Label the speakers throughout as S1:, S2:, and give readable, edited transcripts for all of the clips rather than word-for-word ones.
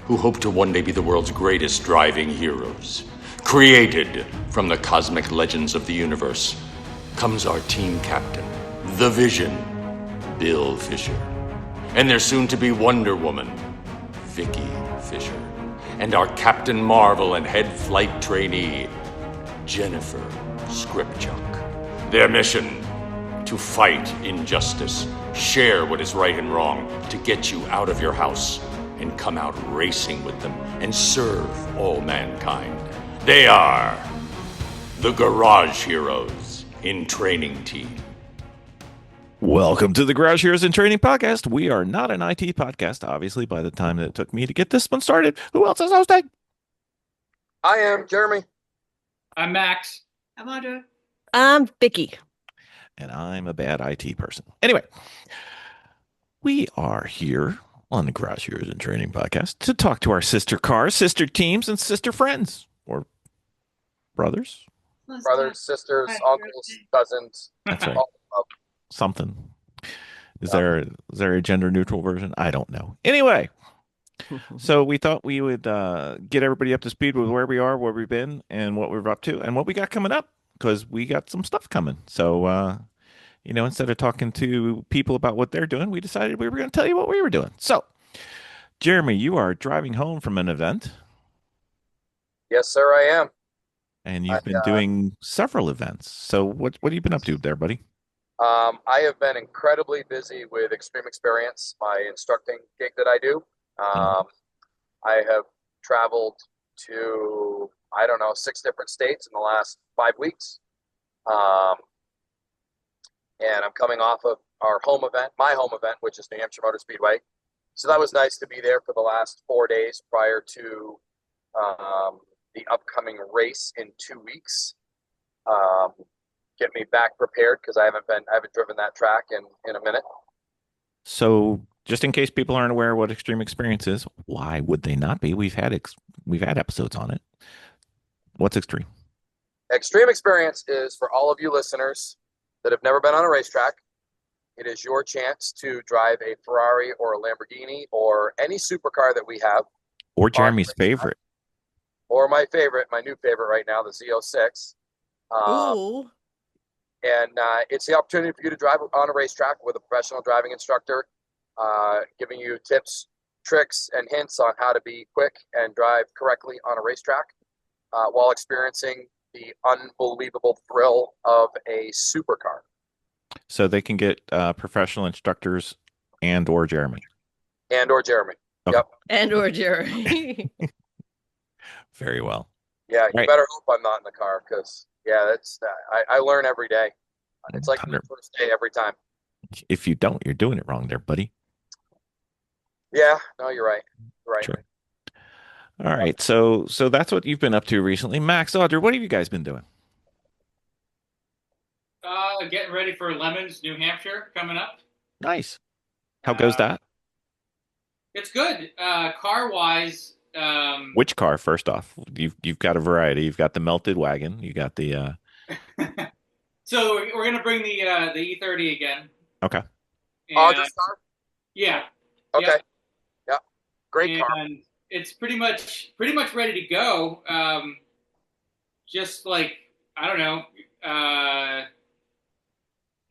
S1: who hope to one day be the world's greatest driving heroes. Created from the cosmic legends of the universe, comes our team captain, the Vision, Bill Fisher, and their soon-to-be Wonder Woman, Vicki Fisher, and our Captain Marvel and head flight trainee, Jennifer Scripchuk. Their mission: to fight injustice, share what is right and wrong, to get you out of your house and come out racing with them and serve all mankind. They are the Garage Heroes in Training Team.
S2: Welcome to the Garage Heroes in Training podcast. We are not an IT podcast, obviously, by the time that it took me to get this one started. Who else is hosting?
S3: I am Jeremy.
S4: I'm Max.
S5: I'm Audra.
S6: I'm Vicki.
S2: And I'm a bad IT person. Anyway, we are here on the Garage Heroes in Training podcast to talk to our sister cars, sister teams, and sister friends, or brothers.
S3: Brothers, sisters, uncles, cousins.
S2: That's right. Something. Is there a gender neutral version? I don't know. Anyway, so we thought we would get everybody up to speed with where we are, where we've been, and what we're up to, and what we got coming up, because we got some stuff coming. So, instead of talking to people about what they're doing, we decided we were going to tell you what we were doing. So, Jeremy, you are driving home from an event.
S3: Yes, sir, I am.
S2: And you've been doing several events. So what have you been up to there, buddy?
S3: I have been incredibly busy with Extreme Experience, my instructing gig that I do. I have traveled to, 6 different states in the last 5 weeks. And I'm coming off of our home event, my home event, which is New Hampshire Motor Speedway. So that was nice to be there for the last 4 days prior to the upcoming race in 2 weeks. Get me back prepared because I haven't driven that track in a minute.
S2: So just in case people aren't aware of what Extreme Experience is, why would they not be? We've had episodes on it. What's Extreme?
S3: Extreme Experience is for all of you listeners that have never been on a racetrack. It is your chance to drive a Ferrari or a Lamborghini or any supercar that we have.
S2: Or Jeremy's favorite.
S3: Or my favorite, my new favorite right now, the Z06.
S6: Ooh.
S3: And it's the opportunity for you to drive on a racetrack with a professional driving instructor, giving you tips, tricks, and hints on how to be quick and drive correctly on a racetrack while experiencing the unbelievable thrill of a supercar.
S2: So they can get professional instructors and or Jeremy.
S3: And or Jeremy.
S2: Okay.
S3: Yep.
S6: And or Jeremy.
S2: Very well.
S3: Yeah, you
S2: Right.
S3: better hope I'm not in the car because, that's I learn every day. It's like the first day every time.
S2: If you don't, you're doing it wrong there, buddy.
S3: Yeah, no, you're right. You're right.
S2: Sure. All right, so that's what you've been up to recently. Max, Audrey, what have you guys been doing?
S4: Getting ready for Lemons, New Hampshire, coming up.
S2: Nice. How goes that?
S4: It's good. Car-wise,
S2: Which car, first off? You've got a variety. You've got the melted wagon. You got the
S4: So we're gonna bring the E30 again.
S2: Okay.
S4: And,
S3: Audra's car?
S4: yeah.
S3: Okay.
S4: Yep.
S3: Yeah. Great car.
S4: And it's pretty much ready to go. Just like, I don't know,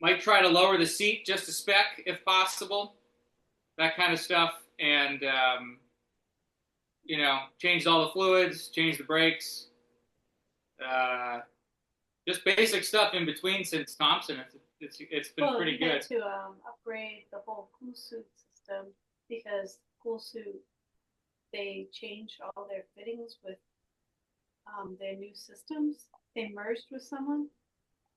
S4: might try to lower the seat just a speck if possible, that kind of stuff, and changed all the fluids, changed the brakes, just basic stuff in between since Thompson. It's been pretty good.
S5: To upgrade the whole cool suit system because cool suit, they changed all their fittings with their new systems. They merged with someone.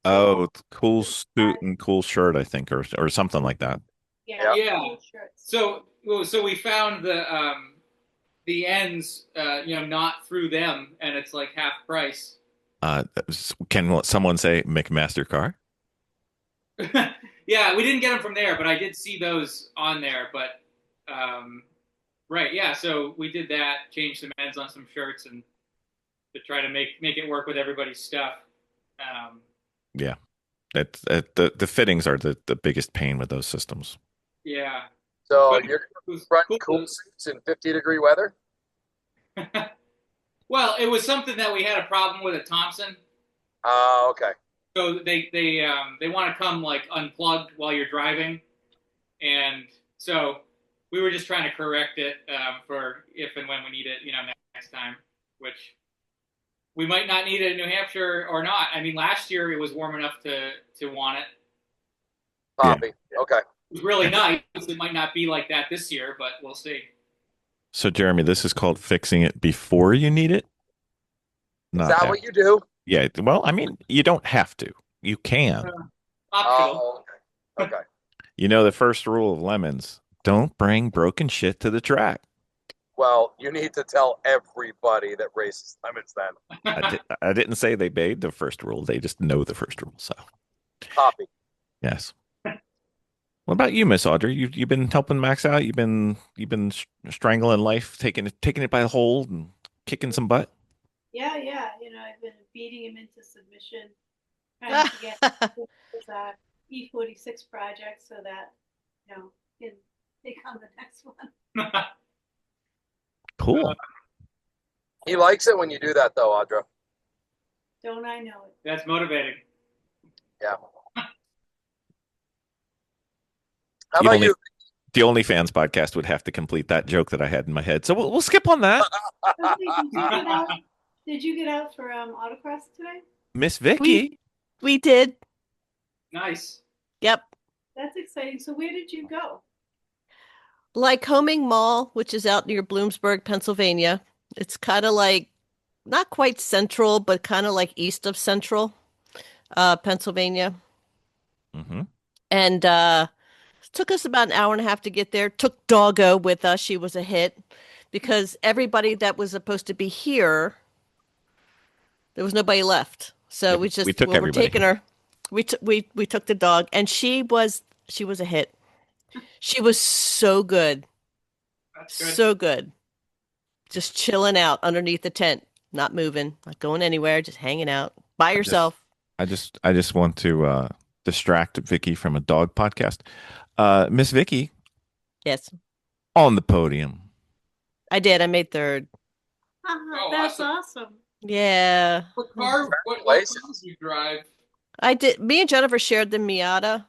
S2: Oh, it's cool suit and cool shirt, I think, or something like that.
S5: Yeah.
S4: Yeah.
S5: Cool shirts.
S4: So we found the ends, not through them, and it's like half price.
S2: Can someone say McMaster car?
S4: Yeah, we didn't get them from there, but I did see those on there. But right, yeah. So we did that, changed some ends on some shirts, and to try to make it work with everybody's stuff.
S2: Yeah, the fittings are the biggest pain with those systems.
S4: Yeah.
S3: So
S4: But
S3: you're
S4: it was
S3: running
S4: cool.
S3: cool suits in 50-degree weather?
S4: Well, it was something that we had a problem with at Thompson.
S3: Okay.
S4: So they want to come like unplugged while you're driving, and so we were just trying to correct it for if and when we need it, next time. Which we might not need it in New Hampshire or not. I mean, last year it was warm enough to want it.
S3: Copy. Okay.
S4: It was really nice. It might not be like that this year, but we'll see.
S2: So, Jeremy, this is called fixing it before you need it.
S3: Is that what you do?
S2: Yeah. Well, I mean, you don't have to. You can.
S4: Optional.
S3: Oh, okay.
S2: You know, the first rule of Lemons, don't bring broken shit to the track.
S3: Well, you need to tell everybody that races Lemons then.
S2: I didn't say they made the first rule. They just know the first rule. So,
S3: Copy.
S2: yes. What about you, Miss Audrey? You've been helping Max out. You've been strangling life, taking it by the hole and kicking some butt.
S5: Yeah. I've been beating him into submission, trying to get his E46 project so that he can take on the next one.
S2: Cool.
S3: He likes it when you do that, though, Audra.
S5: Don't I know it?
S4: That's motivating.
S3: Yeah. How about you?
S2: The OnlyFans podcast would have to complete that joke that I had in my head. So we'll skip on that.
S5: Did you get out for autocross today?
S2: Miss Vicki.
S6: We did.
S4: Nice.
S6: Yep.
S5: That's exciting. So where did you go?
S6: Lycoming Mall, which is out near Bloomsburg, Pennsylvania. It's kind of like not quite central, but kind of like east of central Pennsylvania.
S2: Mm-hmm.
S6: And it took us about an hour and a half to get there. Took Doggo with us. She was a hit because everybody that was supposed to be here, there was nobody left. So we took everybody. We're taking her. We took the dog, and she was a hit. She was so good.
S4: That's good.
S6: So good. Just chilling out underneath the tent, not moving, not going anywhere, just hanging out by herself.
S2: I just want to distract Vicki from a dog podcast. Miss Vicki.
S6: Yes.
S2: On the podium.
S6: I did. I made third.
S5: That's awesome.
S6: Yeah.
S4: What cars did you drive?
S6: I did. Me and Jennifer shared the Miata.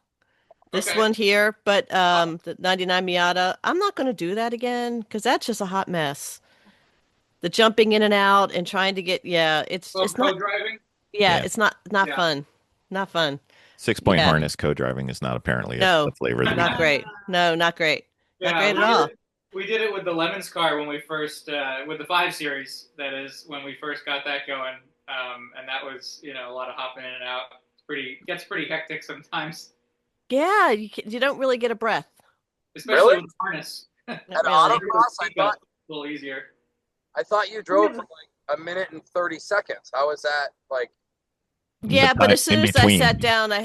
S6: This one here, but the 99 Miata. I'm not going to do that again because that's just a hot mess. The jumping in and out and trying to get it's not
S4: co-driving.
S6: Yeah, it's not fun. Not fun.
S2: 6-point harness co-driving is not apparently a flavor.
S6: Not great. No, not great.
S4: Yeah,
S6: not great at all.
S4: We did it with the Lemons car when we first with the 5 Series. That is when we first got that going, and that was a lot of hopping in and out. Gets pretty hectic sometimes.
S6: Yeah, you don't really get a breath.
S4: Especially with the harness.
S3: At autocross, I thought
S4: a little easier.
S3: I thought you drove for like 1 minute and 30 seconds. How is that like?
S6: Yeah, but as soon as I sat down, I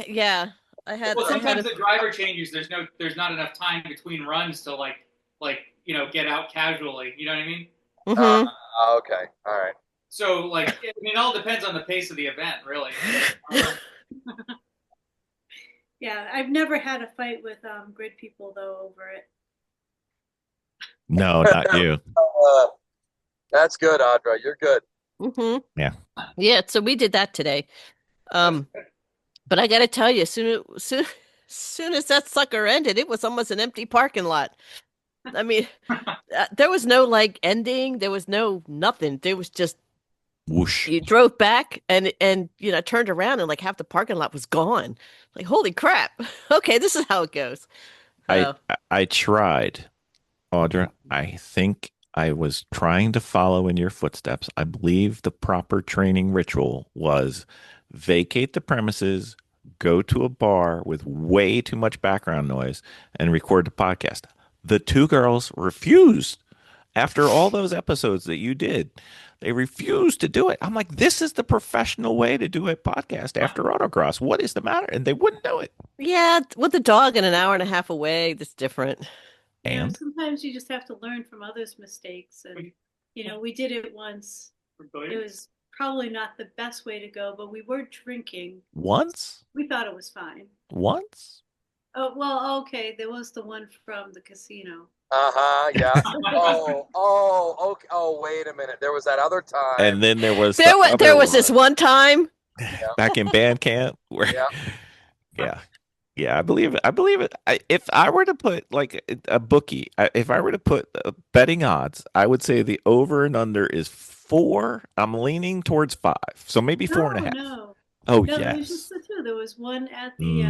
S6: had.
S4: Well, sometimes the driver changes. There's not enough time between runs to like get out casually. You know what I mean?
S6: Mm-hmm.
S3: Okay, all right.
S4: So it all depends on the pace of the event, really.
S5: Yeah, I've never had a fight with grid people though over it.
S2: No, not you.
S3: That's good, Audra. You're good.
S6: Mm-hmm. Yeah. So we did that today. But I got to tell you, soon as that sucker ended, it was almost an empty parking lot. I mean, there was no ending. There was no nothing. There was just
S2: whoosh.
S6: You drove back and turned around and half the parking lot was gone. Like, holy crap. Okay, this is how it goes.
S2: I tried, Audra. I think I was trying to follow in your footsteps. I believe the proper training ritual was vacate the premises, go to a bar with way too much background noise, and record the podcast. The 2 girls refused. After all those episodes that you did, they refused to do it. I'm like, this is the professional way to do a podcast after autocross. What is the matter? And they wouldn't do it.
S6: Yeah, with the dog an hour and a half away, that's different.
S2: And
S5: sometimes you just have to learn from others' mistakes. And, we did it once. It was probably not the best way to go, but we were drinking.
S2: Once?
S5: We thought it was fine.
S2: Once?
S5: Oh, well, okay. There was the one from the casino.
S3: Yeah. Okay. Oh, wait a minit. There was that other time.
S2: And then there was
S6: There
S2: the
S6: was
S2: other
S6: this
S2: one
S6: one time.
S2: back in band camp where,
S3: Yeah.
S2: yeah, I believe it. I believe it. If I were to put like a bookie, if I were to put betting odds, I would say the over and under is 4. I'm leaning towards 5, so maybe 4.5.
S5: No.
S2: Oh
S5: No, there was
S2: yes.
S5: just the two. There was one at the.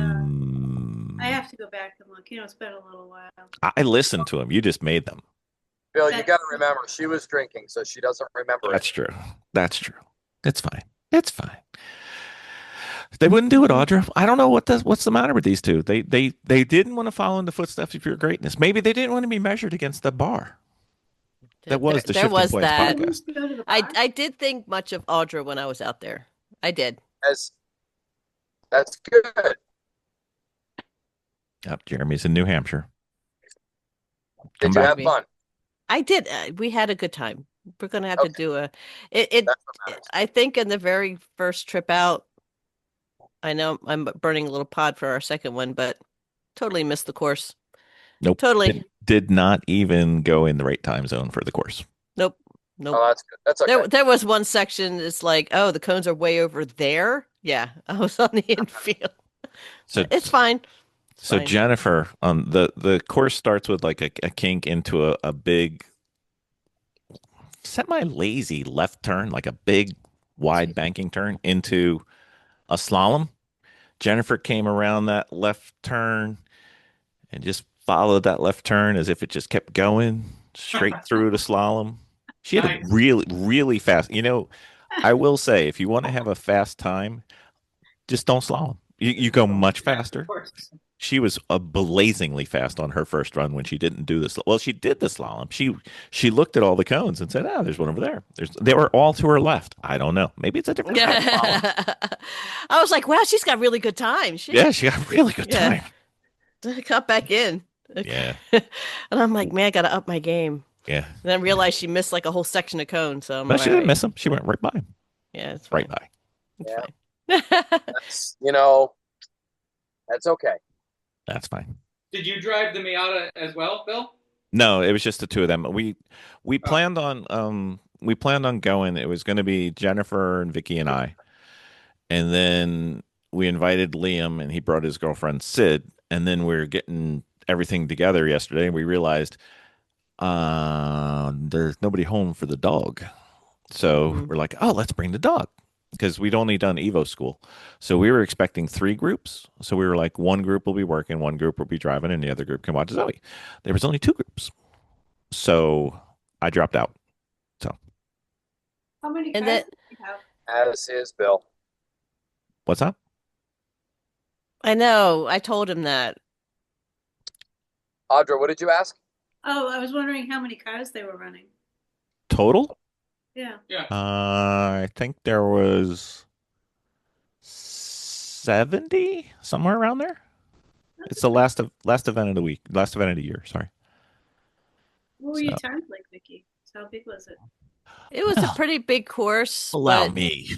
S5: I have to go back and look. It's been a little while.
S2: I listened to him. You just made them.
S3: Bill, you got to remember, she was drinking, so she doesn't remember
S2: That's
S3: it.
S2: true. That's true. It's fine. It's fine. They wouldn't do it, Audra. I don't know what's the matter with these two. They didn't want to follow in the footsteps of your greatness. Maybe they didn't want to be measured against the bar. That was the
S6: there
S2: Shifting
S6: was
S2: Planes
S6: that.
S2: podcast.
S6: I did think much of Audra when I was out there. I did.
S3: That's good.
S2: Yep, Jeremy's in New Hampshire.
S3: Did you have fun?
S6: I did. We had a good time. We're gonna have to do I think in the very first trip out, I know I'm burning a little pod for our second one, but totally missed the course.
S2: Nope.
S6: Totally.
S2: Did not even go in the right time zone for the course.
S6: Nope.
S3: Oh, that's good. That's okay.
S6: There was one section. It's like, oh, the cones are way over there. Yeah, I was on the infield. So it's fine.
S2: So fine. Jennifer, the course starts with like a kink into a big semi-lazy left turn, like a big wide banking turn into a slalom. Jennifer came around that left turn and just followed that left turn as if it just kept going straight through the slalom. She had a really, really fast. I will say, if you want to have a fast time, just don't slalom. You go much faster. She was blazingly fast on her first run when she didn't do this. Well, she did the slalom. She looked at all the cones and said, there's one over there. They were all to her left. I don't know. Maybe it's a different kind of slalom.
S6: I was like, wow, she's got really good time.
S2: She got really good time.
S6: Cut back in.
S2: Yeah.
S6: And I'm like, man, I got to up my game.
S2: Yeah.
S6: And then realized she missed like a whole section of cones. So
S2: she didn't miss them. She went right by him.
S6: Yeah, it's fine.
S2: Right by.
S6: It's fine.
S3: That's okay.
S2: That's fine.
S4: Did you drive the Miata as well, Bill?
S2: No, it was just the two of them. We planned on going. It was going to be Jennifer and Vicki and I, and then we invited Liam, and he brought his girlfriend Sid, and then we were getting everything together yesterday, and we realized there's nobody home for the dog, so we're like, let's bring the dog. Because we'd only done Evo school. So we were expecting 3 groups. So we were like, one group will be working, one group will be driving, and the other group can watch Zoe. There was only 2 groups. So I dropped out. So
S5: how many cars do you
S3: have? As is Bill.
S2: What's up?
S6: I know. I told him that.
S3: Audra, what did you ask?
S5: Oh, I was wondering how many cars they were running.
S2: Total?
S5: Yeah.
S2: I think there was 70, somewhere around there. It's the last event of the week, last event of the year. Sorry.
S5: What were your times like, Vicki? How big was it?
S6: It was a pretty big course.
S2: Allow me.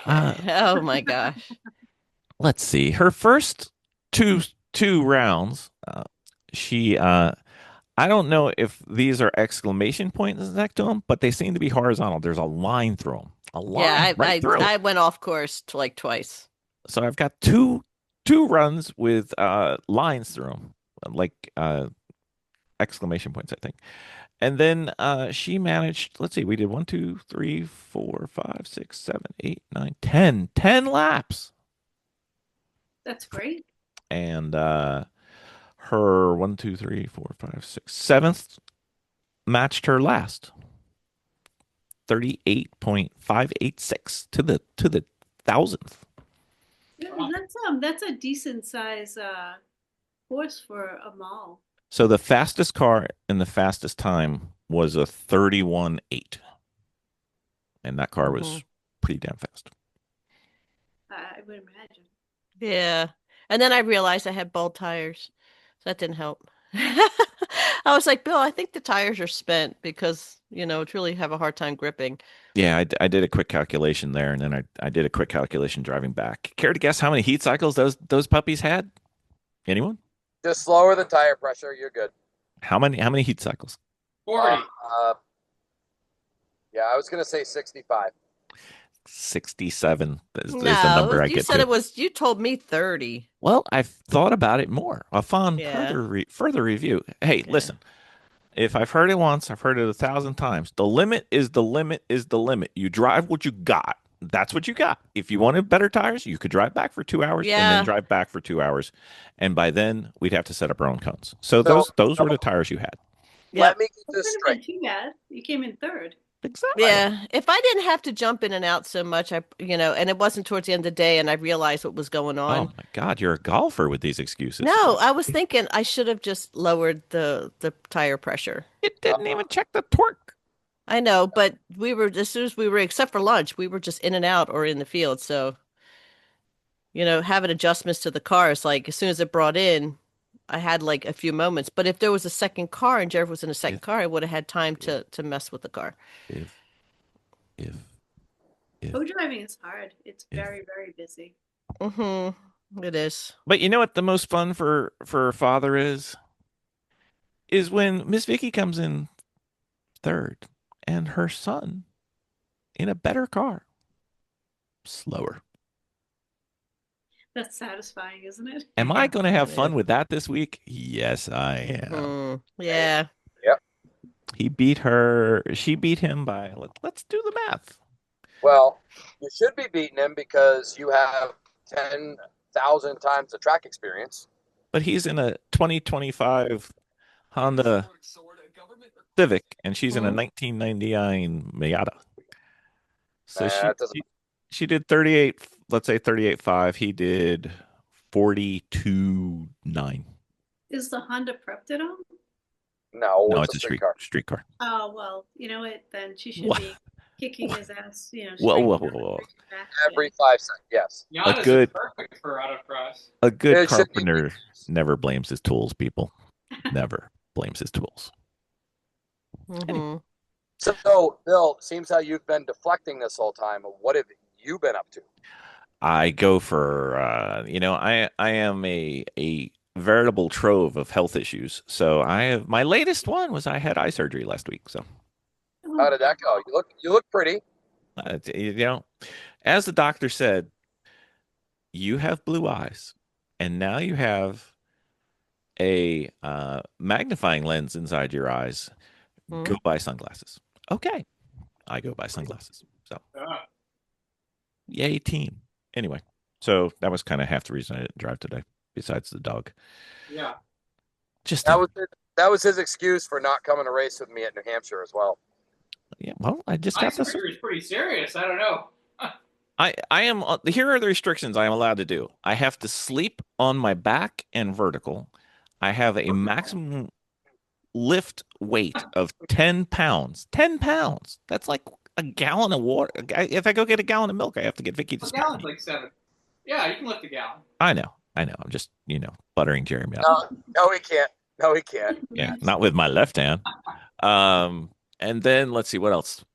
S6: Okay. Oh my gosh.
S2: Let's see. Her first two rounds, she I don't know if these are exclamation points next to them, but they seem to be horizontal. There's a line through them. A line through.
S6: I went off course like twice.
S2: So I've got two runs with lines through them, like exclamation points, I think. And then she managed. Let's see. We did 1, 2, 3, 4, 5, 6, 7, 8, 9, 10. 10 laps.
S5: That's great.
S2: And her 1, 2, 3, 4, 5, 6, 7th matched her last 38.586 to the 1000th.
S5: Yeah, that's a decent size course for a mall.
S2: So the fastest car and the fastest time was a 31.8, and that car was pretty damn fast.
S5: I would imagine.
S6: Yeah, and then I realized I had bald tires. That didn't help. I was like, Bill, I think the tires are spent because, it's really have a hard time gripping.
S2: Yeah, I did a quick calculation there, and then I did a quick calculation driving back. Care to guess how many heat cycles those puppies had? Anyone?
S3: Just slower than tire pressure. You're good.
S2: How many heat cycles?
S4: 40.
S3: Yeah, I was gonna say 65.
S2: 67 is the
S6: No,
S2: number I
S6: you
S2: get
S6: said
S2: to.
S6: it was, you told me 30.
S2: Well, I've thought about it more. Upon
S6: Yeah.
S2: further review. Hey,
S6: Okay.
S2: listen. If I've heard it once, I've heard it 1,000 times. The limit is the limit is the limit. You drive what you got. That's what you got. If you wanted better tires, you could drive back for 2 hours and then
S6: Yeah.
S2: drive back for 2 hours. And by then, we'd have to set up our own cones. So
S3: So
S2: those were the tires you had.
S3: let
S6: Yep.
S3: me get
S5: It
S3: this
S5: wouldn't have been
S3: straight.
S5: too bad. You came in third.
S2: Exactly.
S6: Yeah. If I didn't have to jump in and out so much, and it wasn't towards the end of the day and I realized what was going
S2: Oh
S6: on.
S2: my God, you're a golfer with these excuses.
S6: No, I was thinking I should have just lowered the tire pressure.
S2: It didn't even check the torque.
S6: I know, but as soon as we were, except for lunch, we were just in and out or in the field. So, having adjustments to the cars, like as soon as it brought in, I had like a few moments. But if there was a second car and Jeff was in a second
S2: If-
S6: car, I would have had time to mess with the car.
S2: If
S5: Co-driving is hard. It's
S2: If-
S5: very, very busy.
S6: Mm-hmm. It is.
S2: But you know what the most fun for a father is when Miss Vicky comes in third and her son in a better car, slower.
S5: That's satisfying, isn't it?
S2: Am I going to have
S6: Yeah.
S2: fun with that this week? Yes, I am.
S6: Mhm. Yeah.
S2: He beat her. She beat him by, let's do the math.
S3: Well, you should be beating him because you have 10,000 times the track experience.
S2: But he's in a 2025 Honda Civic, and she's in a
S6: Mhm.
S2: 1999 Miata. So
S3: That doesn't
S2: she did 38, let's say 38.5. He did 42.9.
S5: Is the Honda prepped at all?
S3: No,
S2: No,
S3: it's
S2: it's
S3: a
S2: a
S3: street car.
S2: street car.
S5: Oh, well, you know what? Then she should
S2: What?
S5: be kicking his ass,
S2: Whoa,
S5: straight
S2: whoa,
S5: down
S2: whoa, whoa.
S5: the track.
S3: Every 5 seconds, yes.
S4: Giannis
S2: good-
S4: is perfect for autocross.
S2: A good
S3: It should be
S2: carpenter never blames his tools, people. Never blames his tools.
S6: Mhm.
S3: So, Bill, seems how you've been deflecting this whole time. What have you been up to?
S2: I go for I am a veritable trove of health issues. So my latest one was I had eye surgery last week. So
S3: How did that go? You look pretty.
S2: as the doctor said, you have blue eyes, and now you have a magnifying lens inside your eyes.
S6: Mhm.
S2: Go buy sunglasses. Okay, I go buy sunglasses. So
S4: Ah,
S2: yay, team. Anyway, so that was kind of half the reason I didn't drive today, besides the dog.
S4: yeah.
S2: Just
S3: That was his excuse for not coming to race with me at New Hampshire as well.
S2: yeah. Well, I just
S4: Eye
S2: got this.
S4: surgery is pretty serious. I don't know.
S2: I am. Here are the restrictions I am allowed to do. I have to sleep on my back and vertical. I have a maximum lift weight of 10 pounds. 10 pounds. That's like a gallon of water. If I go get a gallon of milk, I have to get Vicky to
S4: A
S2: spare
S4: gallon's
S2: me.
S4: like 7. Yeah, you can lift a gallon.
S2: I know. I'm just, buttering Jeremy up.
S3: No, he can't. No, he can't.
S2: Yeah, not with my left hand. And then let's see what else.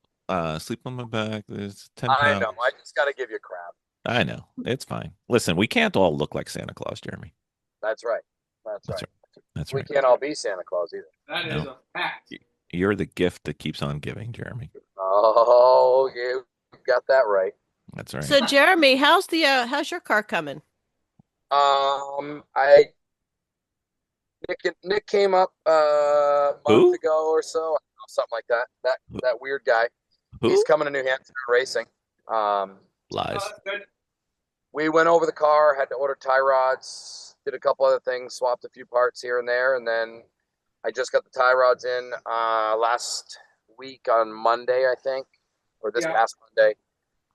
S2: Sleep on my back. There's 10
S3: I
S2: pounds.
S3: know. I just got to give you crap.
S2: I know. It's fine. Listen, we can't all look like Santa Claus, Jeremy.
S3: That's right. That's
S2: That's
S3: right.
S2: That's
S3: We
S2: right.
S3: can't all be Santa Claus either.
S4: That is
S2: No.
S4: a fact.
S2: You're the gift that keeps on giving, Jeremy.
S3: Oh, you got that right.
S2: That's right.
S6: So Jeremy, how's your car coming?
S3: Nick came up a
S2: Who?
S3: month ago or so, something like that. That weird guy.
S2: Who?
S3: He's coming to New Hampshire racing.
S4: Oh,
S2: Lies.
S4: that's good.
S3: We went over the car, had to order tie rods, did a couple other things, swapped a few parts here and there, and then I just got the tie rods in last week on Monday, I think, or this
S4: Yeah.
S3: past Monday.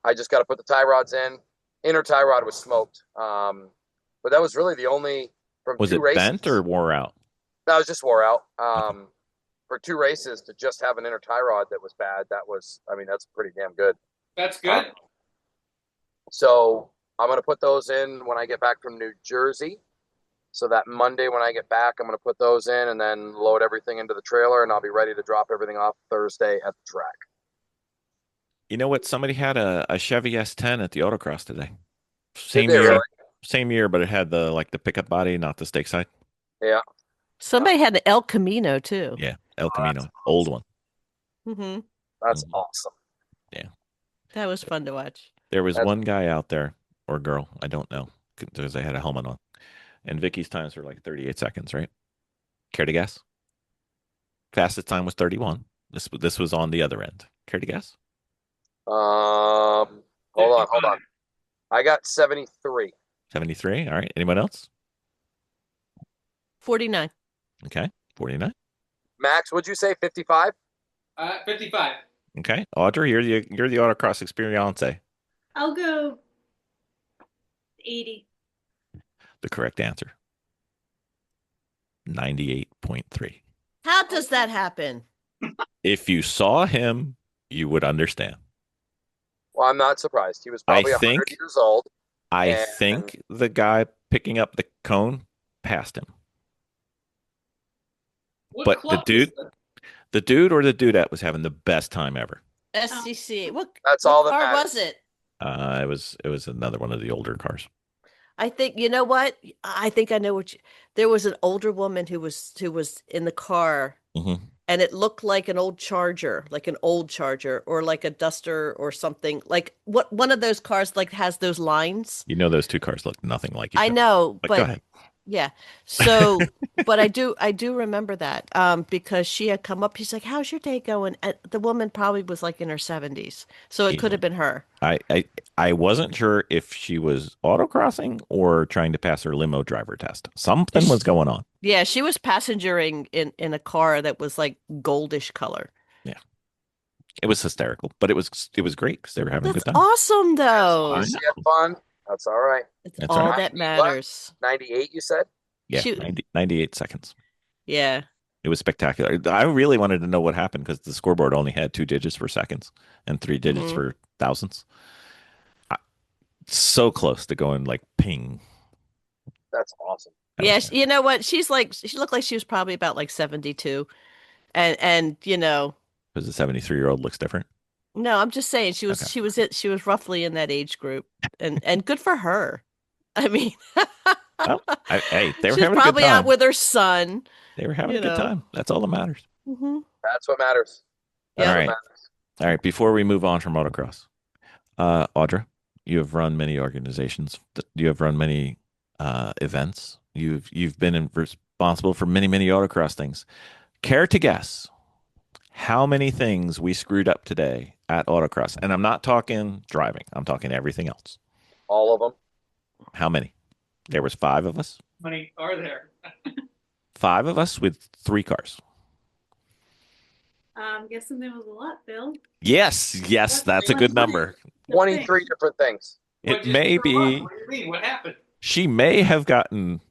S3: I just got to put the tie rods in. Inner tie rod was smoked, but that was really the only from
S2: Was
S3: two
S2: it
S3: races.
S2: bent or wore out?
S3: That was just wore out. For 2 races to just have an inner tie rod that was bad, that's pretty damn good.
S4: That's good.
S3: So I'm going to put those in when I get back from New Jersey. So that Monday when I get back, I'm going to put those in and then load everything into the trailer, and I'll be ready to drop everything off Thursday at the track.
S2: You know what? Somebody had a Chevy S10 at the autocross today.
S3: Did they really?
S2: Same year, but it had the pickup body, not the stake side.
S3: Yeah.
S6: Somebody had an El Camino too.
S2: Yeah, El
S3: Oh,
S2: Camino,
S3: that's
S2: old
S3: awesome.
S2: one.
S6: Hmm.
S3: That's
S2: Mhm.
S3: awesome.
S2: Yeah.
S6: That was fun to watch.
S2: There was
S3: That's
S2: one guy out there, or girl, I don't know, because they had a helmet on. And Vicky's times were like 38 seconds, right? Care to guess? Fastest time was 31. This was on the other end. Care to guess?
S3: hold on. I got 73.
S2: 73. All right. Anyone else?
S6: 49.
S2: Okay. 49.
S3: Max, would you say 55?
S4: 55.
S2: Okay. Audrey, you're the autocross experience.
S5: I'll go 80.
S2: The correct answer. 98.3.
S6: How does that happen?
S2: If you saw him, you would understand.
S3: Well, I'm not surprised. He was
S2: I
S3: probably 100
S2: think
S3: years old.
S2: I
S3: And-
S2: think the guy picking up the cone passed him.
S4: What
S2: But
S4: club was that?
S2: the dude or the dudette was having the best time ever.
S6: SCC.
S3: That's
S6: what
S3: all that
S6: car
S3: matters.
S6: was it?
S2: It was another one of the older cars.
S6: I think you know what? I think I know what there was an older woman who was in the car
S2: Mm-hmm.
S6: and it looked like an old Charger, or like a Duster or something. Like one of those cars like has those lines.
S2: You know those two cars look nothing like each
S6: I
S2: other.
S6: know,
S2: But go ahead.
S6: yeah. So, but I do remember that because she had come up. He's like, "How's your day going?" And the woman probably was like in her 70s, so it could have been her.
S2: I wasn't sure if she was autocrossing or trying to pass her limo driver test. Something was going on.
S6: Yeah, she was passengering in a car that was like goldish color.
S2: Yeah. It was hysterical, but it was great because they were having a
S6: That's
S2: good time.
S6: awesome,
S3: As
S6: though.
S3: long as she had fun, that's all right.
S6: It's
S2: That's
S6: all
S2: all right.
S6: that matters.
S3: 98, you said?
S2: Yeah,
S6: Shoot.
S2: 98 seconds.
S6: Yeah.
S2: It was spectacular. I really wanted to know what happened because the scoreboard only had 2 digits for seconds and 3 digits
S6: Mhm.
S2: for thousandths. So close to going like ping.
S3: That's awesome.
S2: That
S6: Yeah,
S2: was-
S6: you know what? She looked like she was probably about like 72. And you know,
S2: Because the 73-year-old looks different.
S6: no, I'm just saying she was
S2: Okay.
S6: she was roughly in that age group. And good for her. I mean,
S2: Well, hey, they were
S6: she's
S2: having a good
S6: probably out
S2: time.
S6: with her son.
S2: They were having
S6: you
S2: a good
S6: know.
S2: time. That's all that matters.
S6: Hmm.
S3: That's what matters. That's
S2: All
S3: what
S2: right.
S3: matters.
S2: All right. Before we move on from motocross, Audra, you have run many organizations. You have run many events. You've been responsible for many autocross things. Care to guess how many things we screwed up today at autocross? And I'm not talking driving. I'm talking everything else.
S3: All of them.
S2: How many? There was 5 of us.
S4: How many are there?
S2: 5 of us with 3 cars.
S5: I'm guessing there was a lot, Bill.
S2: Yes, that's a good number.
S3: 23 different things.
S2: It
S4: What just
S2: may
S4: threw up?
S2: be.
S4: What do you mean? What happened?
S2: She may have gotten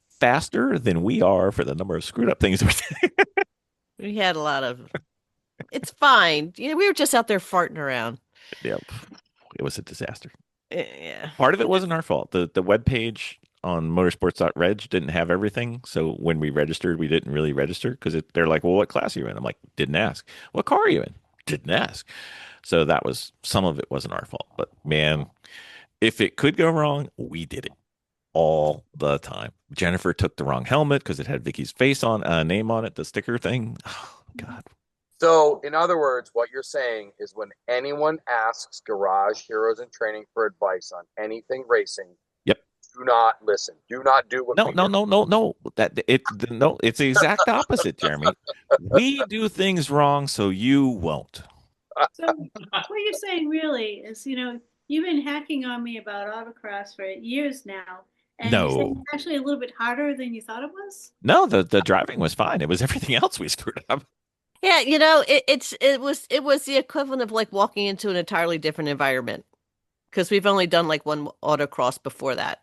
S2: faster than we are for the number of screwed up things.
S6: We had a lot of it's fine. You know, we were just out there farting around.
S2: Yep. It was a disaster.
S6: Yeah.
S2: Part of it wasn't our fault. The web page on motorsports.reg didn't have everything. So when we registered, we didn't really register because they're like, well, what class are you in? I'm like, didn't ask. What car are you in? Didn't ask. So that was some of it wasn't our fault. But man, if it could go wrong, we did it all the time. Jennifer took the wrong helmet because it had Vicky's face on name on it, the sticker thing. Oh God.
S3: So, in other words, what you're saying is when anyone asks Garage Heroes in Training for advice on anything racing,
S2: Yep.
S3: do not listen. Do not do what
S2: No.
S3: we do.
S2: No. It's the exact opposite, Jeremy. We do things wrong, so you won't.
S5: So what you're saying really is, you've been hacking on me about autocross for years now. And you're saying
S2: No.
S5: it's actually a little bit harder than you thought it was?
S2: No, the driving was fine. It was everything else we screwed up.
S6: Yeah, it was the equivalent of like walking into an entirely different environment because we've only done like one autocross before that.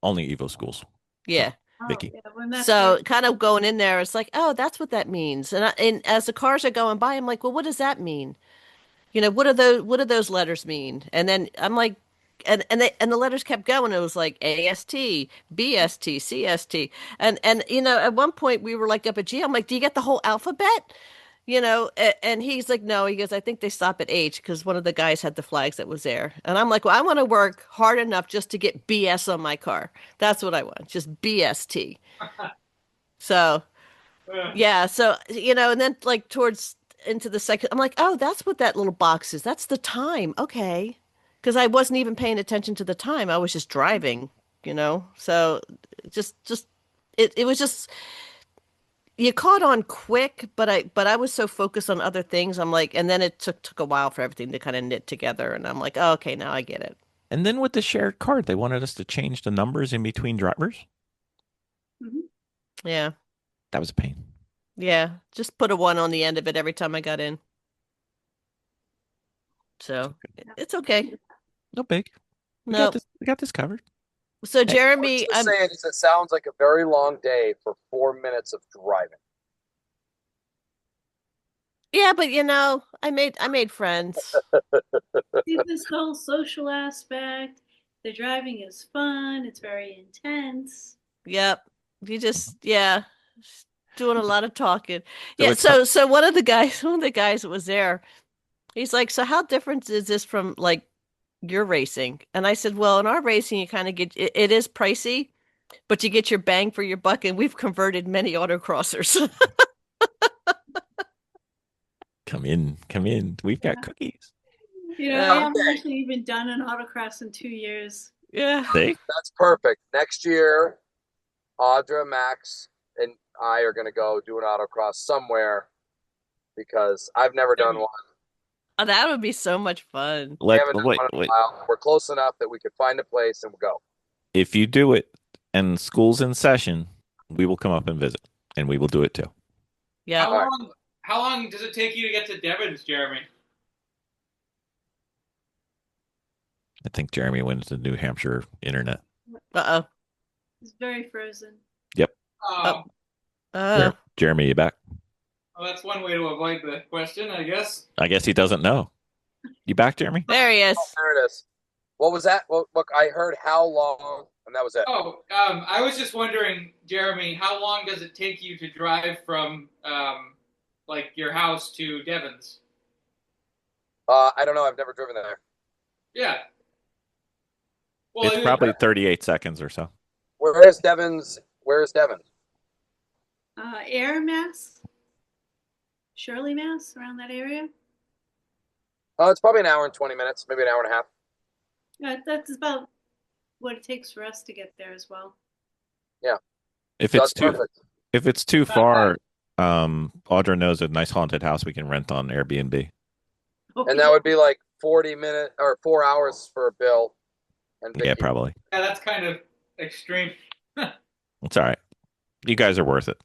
S2: Only Evo schools.
S6: Yeah.
S2: Vicky.
S5: Yeah, when that's
S6: So
S5: right.
S6: kind of going in there, it's like, oh, that's what that means. And as the cars are going by, I'm like, well, what does that mean? What do those letters mean? And then I'm like, and the letters kept going. It was like AST, BST, CST, and at one point we were like up at G. I'm like, do you get the whole alphabet? And he's like, no. He goes, I think they stop at H because one of the guys had the flags that was there. And I'm like, well, I want to work hard enough just to get BS on my car. That's what I want, just BST. So
S4: Uh,
S6: yeah, so and then like towards into the second, I'm like, oh, that's what that little box is. That's the time. Okay. Because I wasn't even paying attention to the time. I was just driving. So just it was just you caught on quick, but I was so focused on other things. I'm like, and then it took a while for everything to kind of knit together, and I'm like, oh, okay, now I get it.
S2: And then with the shared card, they wanted us to change the numbers in between drivers.
S5: Mhm.
S6: Yeah.
S2: That was a pain.
S6: Yeah. Just put a one on the end of it every time I got in. So it's okay.
S2: No big. We got
S6: No.
S2: this. We got this covered.
S6: So
S2: Hey.
S3: What
S6: Jeremy,
S3: you're saying is it sounds like a very long day for 4 minutes of driving.
S6: yeah, but I made friends.
S5: See, this whole social aspect, the driving is fun. It's very intense.
S6: Yep. Yeah, doing a lot of talking.
S2: So
S6: Yeah,
S2: it's
S6: so one of the guys that was there, he's like, so how different is this from like your racing? And I said, well, in our racing, you kind of it is pricey, but you get your bang for your buck, and we've converted many autocrossers.
S2: come in, come in. We've got cookies.
S5: I haven't
S3: Okay.
S5: actually even done an autocross in 2 years.
S6: Yeah.
S2: See?
S3: That's perfect. Next year, Audra, Max, and I are going to go do an autocross somewhere because I've never done one.
S6: Oh, that would be so much fun.
S3: We haven't done
S2: Wait,
S3: one in a
S2: wait.
S3: while. We're close enough that we could find a place and we'll go.
S2: If you do it and school's in session, we will come up and visit, and we will do it too.
S6: Yeah.
S4: how long does it take you to get to Devon's, Jeremy?
S2: I think Jeremy went to New Hampshire internet.
S6: Uh-oh.
S5: It's very frozen.
S2: Yep.
S4: Oh,
S2: Jeremy, you back?
S4: well, that's one way to avoid the question, I guess.
S2: I guess he doesn't know. You back, Jeremy?
S6: There he is.
S3: Oh, there it is. What was that? Well, look, I heard how long, and that was it.
S4: Oh, I was just wondering, Jeremy, how long does it take you to drive from like your house to Devon's?
S3: I don't know. I've never driven there.
S4: Yeah. Well,
S2: It's probably 38 seconds or so.
S3: Where is Devon's? Where is Devon?
S5: Air Mass, Shirley, Mass, around that area.
S3: It's probably an hour and 20 minutes, maybe an hour and a half.
S5: That's about what it takes for us to get there as well.
S2: If
S3: So
S2: it's
S3: that's
S2: too
S3: perfect.
S2: if it's too far, Audra knows a nice haunted house we can rent on Airbnb.
S3: And that would be like 40 minutes or 4 hours for Bill and Vicki.
S2: Yeah, probably.
S4: Yeah, that's kind of extreme.
S2: It's all right. You guys are worth it.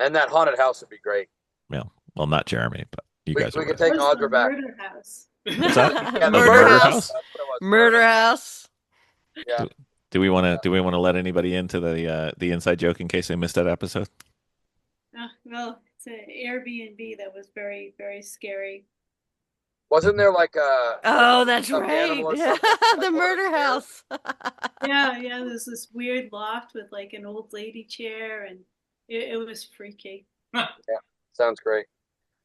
S3: And that haunted house would be great.
S2: Well, not Jeremy, but you
S3: We
S2: guys are
S3: could
S2: worth
S3: take
S5: Where's the
S3: Audra back.
S5: murder house?
S2: What's that?
S3: Yeah,
S2: The
S6: Murder
S2: murder
S6: house.
S2: house?
S3: That's what it was.
S6: Murder house.
S3: Yeah.
S2: Do we want to let anybody into the inside joke in case they missed that episode?
S5: Well, it's an Airbnb that was very, very scary.
S3: Wasn't there like a
S6: Oh, that's
S3: stuffed
S6: right.
S3: animal or
S6: Yeah,
S3: something?
S6: the
S3: Like
S6: murder
S3: one of
S6: house.
S5: Yeah, there's this weird loft with like an old lady chair, and it was freaky.
S3: Sounds great.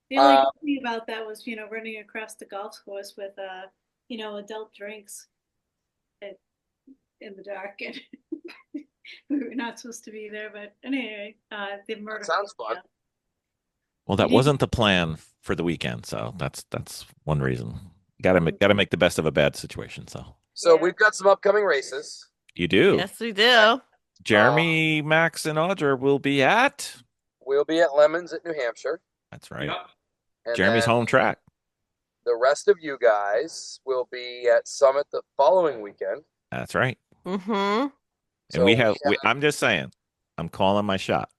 S5: The only good thing about that was, running across the golf course with, adult drinks in the dark, and we were not supposed to be there. But anyway, the murder.
S3: Sounds fun.
S2: Well, that wasn't the plan for the weekend, so that's one reason. Got to make the best of a bad situation. So
S3: Yeah. We've got some upcoming races.
S2: you do.
S6: Yes, we do.
S2: Jeremy, Max, and Audra will be at.
S3: We'll be at Lemons at New Hampshire.
S2: That's right.
S4: Yep.
S3: And
S2: Jeremy's
S3: then
S2: home track.
S3: the rest of you guys will be at Summit the following weekend.
S2: That's right.
S6: Mm-hmm.
S2: And I'm just saying, I'm calling my shot.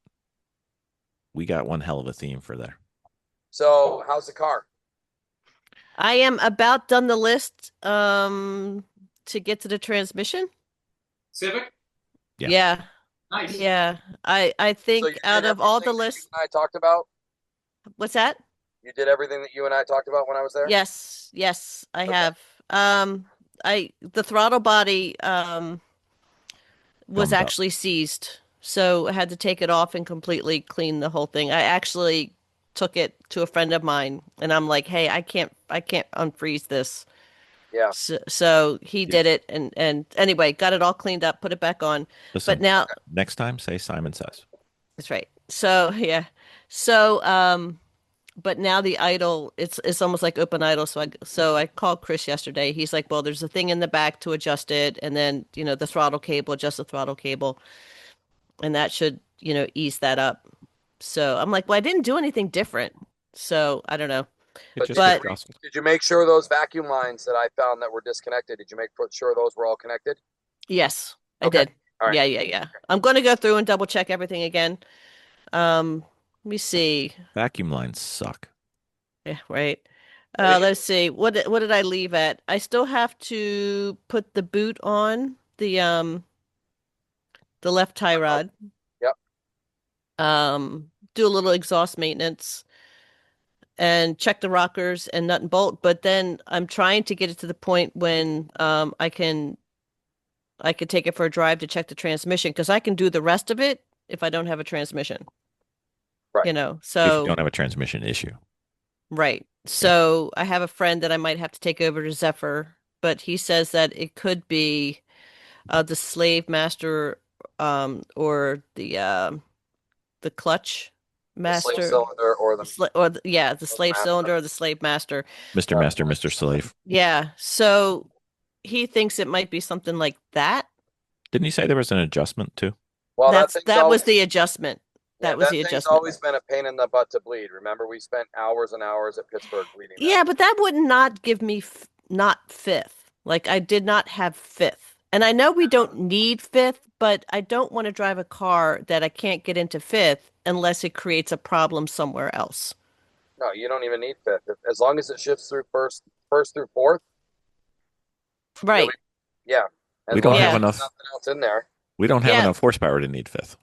S2: We got one hell of a theme for there.
S3: So how's the car?
S6: I am about done the list to get to the transmission.
S4: Civic?
S2: Yeah.
S6: Yeah.
S4: Nice.
S6: Yeah. I think
S3: So you did
S6: out of all the
S3: everything that
S6: lists,
S3: you and I talked about.
S6: what's that?
S3: You did everything that you and I talked about when I was there.
S6: Yes, I
S3: Okay.
S6: have. The throttle body was
S2: Thumbs up.
S6: actually seized, so I had to take it off and completely clean the whole thing. I actually took it to a friend of mine, and I'm like, "Hey, I can't unfreeze this."
S3: Yeah.
S6: So he did it, and anyway, got it all cleaned up, put it back on. But
S2: Listen,
S6: now
S2: next time say Simon Says.
S6: that's right. So yeah, so but now the idle, it's almost like open idle. So I called Chris yesterday. He's like, well, there's a thing in the back to adjust it, and then the throttle cable, adjust the throttle cable, and that should ease that up. So I'm like, well, I didn't do anything different, so I don't know.
S2: It
S3: But
S2: just
S6: But
S2: gets jostled.
S3: did you make sure those vacuum lines that I found that were disconnected? Did you make sure those were all connected?
S6: yes, I
S3: Okay.
S6: did.
S3: All right.
S6: Yeah. I'm going to go through and double check everything again. Let me see.
S2: Vacuum lines suck.
S6: Yeah, right. Let's see. What did I leave at? I still have to put the boot on the left tie rod.
S3: Yep.
S6: Do a little exhaust maintenance and check the rockers and nut and bolt. But then I'm trying to get it to the point when I could take it for a drive to check the transmission because I can do the rest of it if I don't have a transmission.
S3: Right.
S2: If you
S6: So
S2: don't have a transmission issue.
S6: right. So I have a friend that I might have to take over to Zephyr, but he says that it could be the slave master or the clutch
S3: The slave
S6: master
S3: cylinder or the
S6: the slave
S3: master.
S6: cylinder or the slave master.
S2: Mr. Master, Mr. Slave.
S6: Yeah. So he thinks it might be something like that.
S2: Didn't you say there was an adjustment too?
S3: Well,
S6: That was
S3: always,
S6: the adjustment.
S3: yeah,
S6: That was the
S3: thing's
S6: adjustment.
S3: always been a pain in the butt to bleed. Remember, we spent hours and hours at Pittsburgh bleeding.
S6: Yeah, but that would not give me not fifth. Like I did not have fifth. And I know we don't need fifth, but I don't want to drive a car that I can't get into fifth unless it creates a problem somewhere else.
S3: No, you don't even need fifth. As long as it shifts through first through fourth.
S6: Right.
S3: Yeah.
S2: We don't have
S6: Yeah.
S2: enough.
S3: Nothing else in there.
S2: We don't have
S6: Yeah.
S2: enough horsepower to need fifth.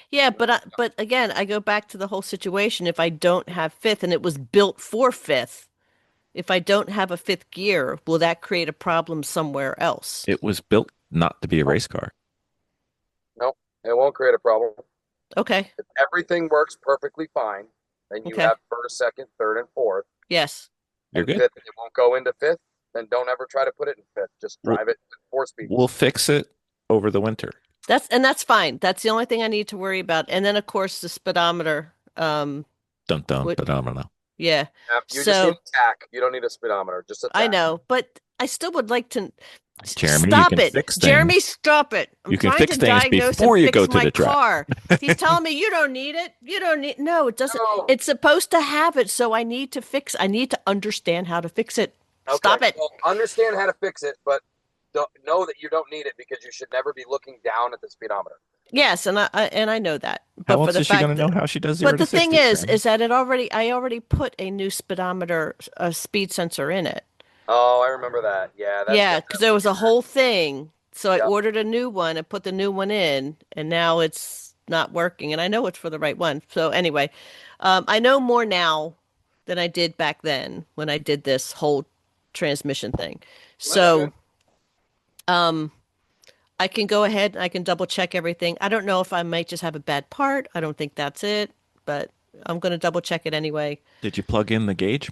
S6: Yeah, but again, I go back to the whole situation. If I don't have fifth and it was built for fifth, if I don't have a fifth gear, will that create a problem somewhere else?
S2: It was built not to be a race car.
S3: Nope, it won't create a problem.
S6: Okay.
S3: If everything works perfectly fine, then you
S6: Okay.
S3: have first, second, third, and fourth.
S6: Yes.
S2: You're
S3: And
S2: good.
S3: fifth, it won't go into fifth. Then don't ever try to put it in fifth. Just
S2: Well-
S3: drive it at 4 speed.
S2: We'll fix it over the winter.
S6: That's fine. That's the only thing I need to worry about. And then of course the speedometer.
S2: Dun dun,
S6: What-
S2: but I don't know.
S6: Yeah.
S3: You just
S6: So-
S3: need a tack. You don't need a speedometer. Just a tack.
S6: I know, but I still would like to
S2: Jeremy, you
S6: stop
S2: can
S6: it.
S2: fix things.
S6: Jeremy, stop it. I'm
S2: You can
S6: trying
S2: fix
S6: to
S2: things
S6: diagnose
S2: before
S6: and
S2: you go
S6: fix
S2: to
S6: my
S2: the track.
S6: car. He's telling me you don't need it. You don't need. No, it doesn't.
S3: No.
S6: It's supposed to have it, so I need to understand how to fix it.
S3: Okay,
S6: Stop it.
S3: Well, understand how to fix it, but know that you don't need it because you should never be looking down at the speedometer.
S6: Yes, and I know that. But
S2: How
S6: for
S2: else
S6: the
S2: is she
S6: fact
S2: going to
S6: that-
S2: know how she does 0
S6: But
S2: to
S6: the thing
S2: 60,
S6: is
S2: Jeremy?
S6: that I already put a new speedometer, a speed sensor in it.
S3: Oh, I remember that. Yeah.
S6: Yeah, because there was a whole thing. So I
S3: Yep.
S6: ordered a new one and put the new one in, and now it's not working. And I know it's for the right one. So anyway, I know more now than I did back then when I did this whole transmission thing. So, I can go ahead and I can double check everything. I don't know if I might just have a bad part. I don't think that's it, but I'm going to double check it anyway.
S2: Did you plug in the gauge?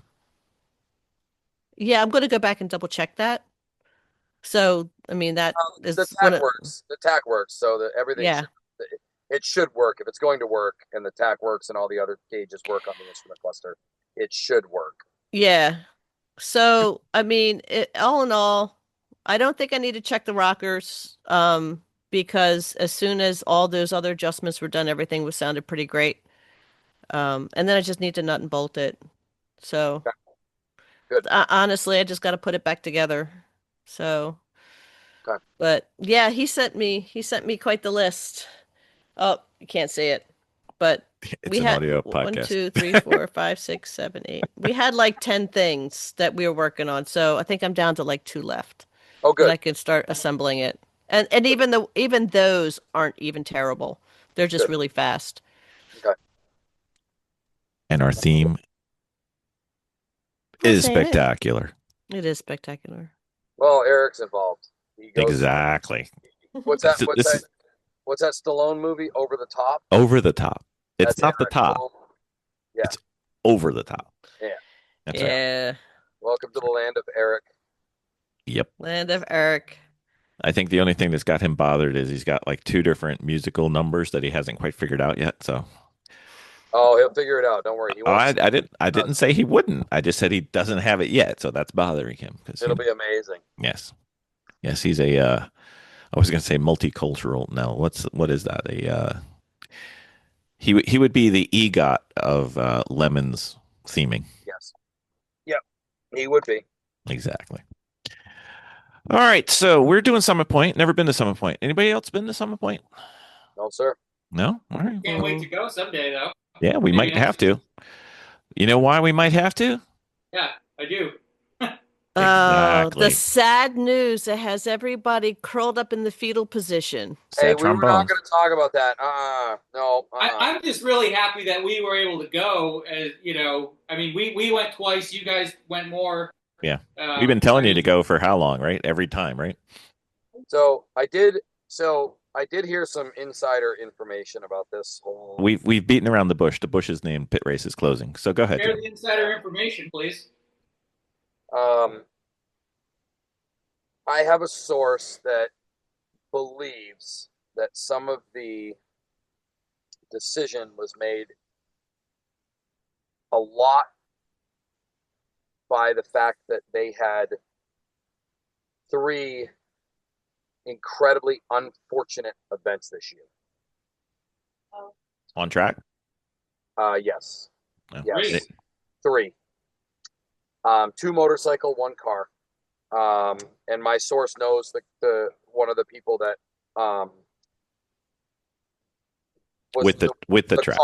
S6: Yeah, I'm going to go back and double check that. So, I mean, that is
S3: The tack works. The tack works, so that everything.
S6: Yeah.
S3: It should work. If it's going to work, and the tack works, and all the other gauges work on the instrument cluster, it should work.
S6: Yeah. So, I mean, all in all, I don't think I need to check the rockers because as soon as all those other adjustments were done, everything sounded pretty great. And then I just need to nut and bolt it. So,
S3: Okay. Good.
S6: Honestly, I just got to put it back together. So,
S3: Okay.
S6: But yeah, he sent me quite the list. Oh, you can't see it, but
S2: It's
S6: we
S2: an
S6: had
S2: audio
S6: 1,
S2: podcast.
S6: 2, 3, 4, 5, 6, 7, 8. We had like 10 things that we were working on, so I think I'm down to like 2 left.
S3: Oh,
S6: And I
S3: good.
S6: can start assembling it. And even those aren't even terrible. They're just
S3: Good.
S6: really fast.
S2: And our theme is
S6: saying it.
S2: spectacular.
S6: It is spectacular.
S3: Well, Eric's involved. He goes.
S2: Exactly.
S3: What's that?
S2: This-
S3: What's
S2: this
S3: that? What's that Stallone movie? Over the Top.
S2: Over the top. It's
S3: That's
S2: not the
S3: Eric.
S2: top.
S3: Well,
S2: Over the top.
S3: Yeah.
S2: That's right.
S6: Yeah.
S3: welcome to the land of Eric.
S2: Yep.
S6: Land of Eric.
S2: I think the only thing that's got him bothered is he's got like 2 different musical numbers that he hasn't quite figured out yet. So
S3: Oh, he'll figure it out. Don't worry. He wants.
S2: I didn't say he wouldn't. I just said he doesn't have it yet. So that's bothering him because
S3: It'll be amazing.
S2: yes, yes, he's a. I was going to say multicultural. No, what is that? He would be the EGOT of Lemon's theming.
S3: Yes. Yep. He would be.
S2: Exactly. All right, so we're doing Summit Point. Never been to Summit Point. Anybody else been to Summit Point?
S3: No, sir.
S2: No? All right.
S4: Can't wait to go someday, though.
S2: Yeah, we
S4: Maybe
S2: might
S4: next
S2: have to. You know why we might have to?
S4: Yeah, I do.
S6: Oh,
S2: Exactly.
S6: the sad news that has everybody curled up in the fetal position.
S3: Hey,
S2: Sad
S3: we were not
S2: trombones.
S3: going to talk about that. No.
S4: I'm just really happy that we were able to go. As you know, I mean, we went twice. You guys went more.
S2: Yeah. We've been telling you to go for how long, right? Every time, right?
S3: So I did hear some insider information about this whole.
S2: We've beaten around the bush. The bush's name pit race is closing. So go ahead.
S4: Share
S2: Jim.
S4: the insider information, please.
S3: I have a source that believes that some of the decision was made a lot by the fact that they had 3 incredibly unfortunate events this year.
S2: On track?
S3: Yes.
S2: No.
S3: Yes. 3. 2 motorcycle, 1 car. And my source knows the one of the people that was
S2: With the track.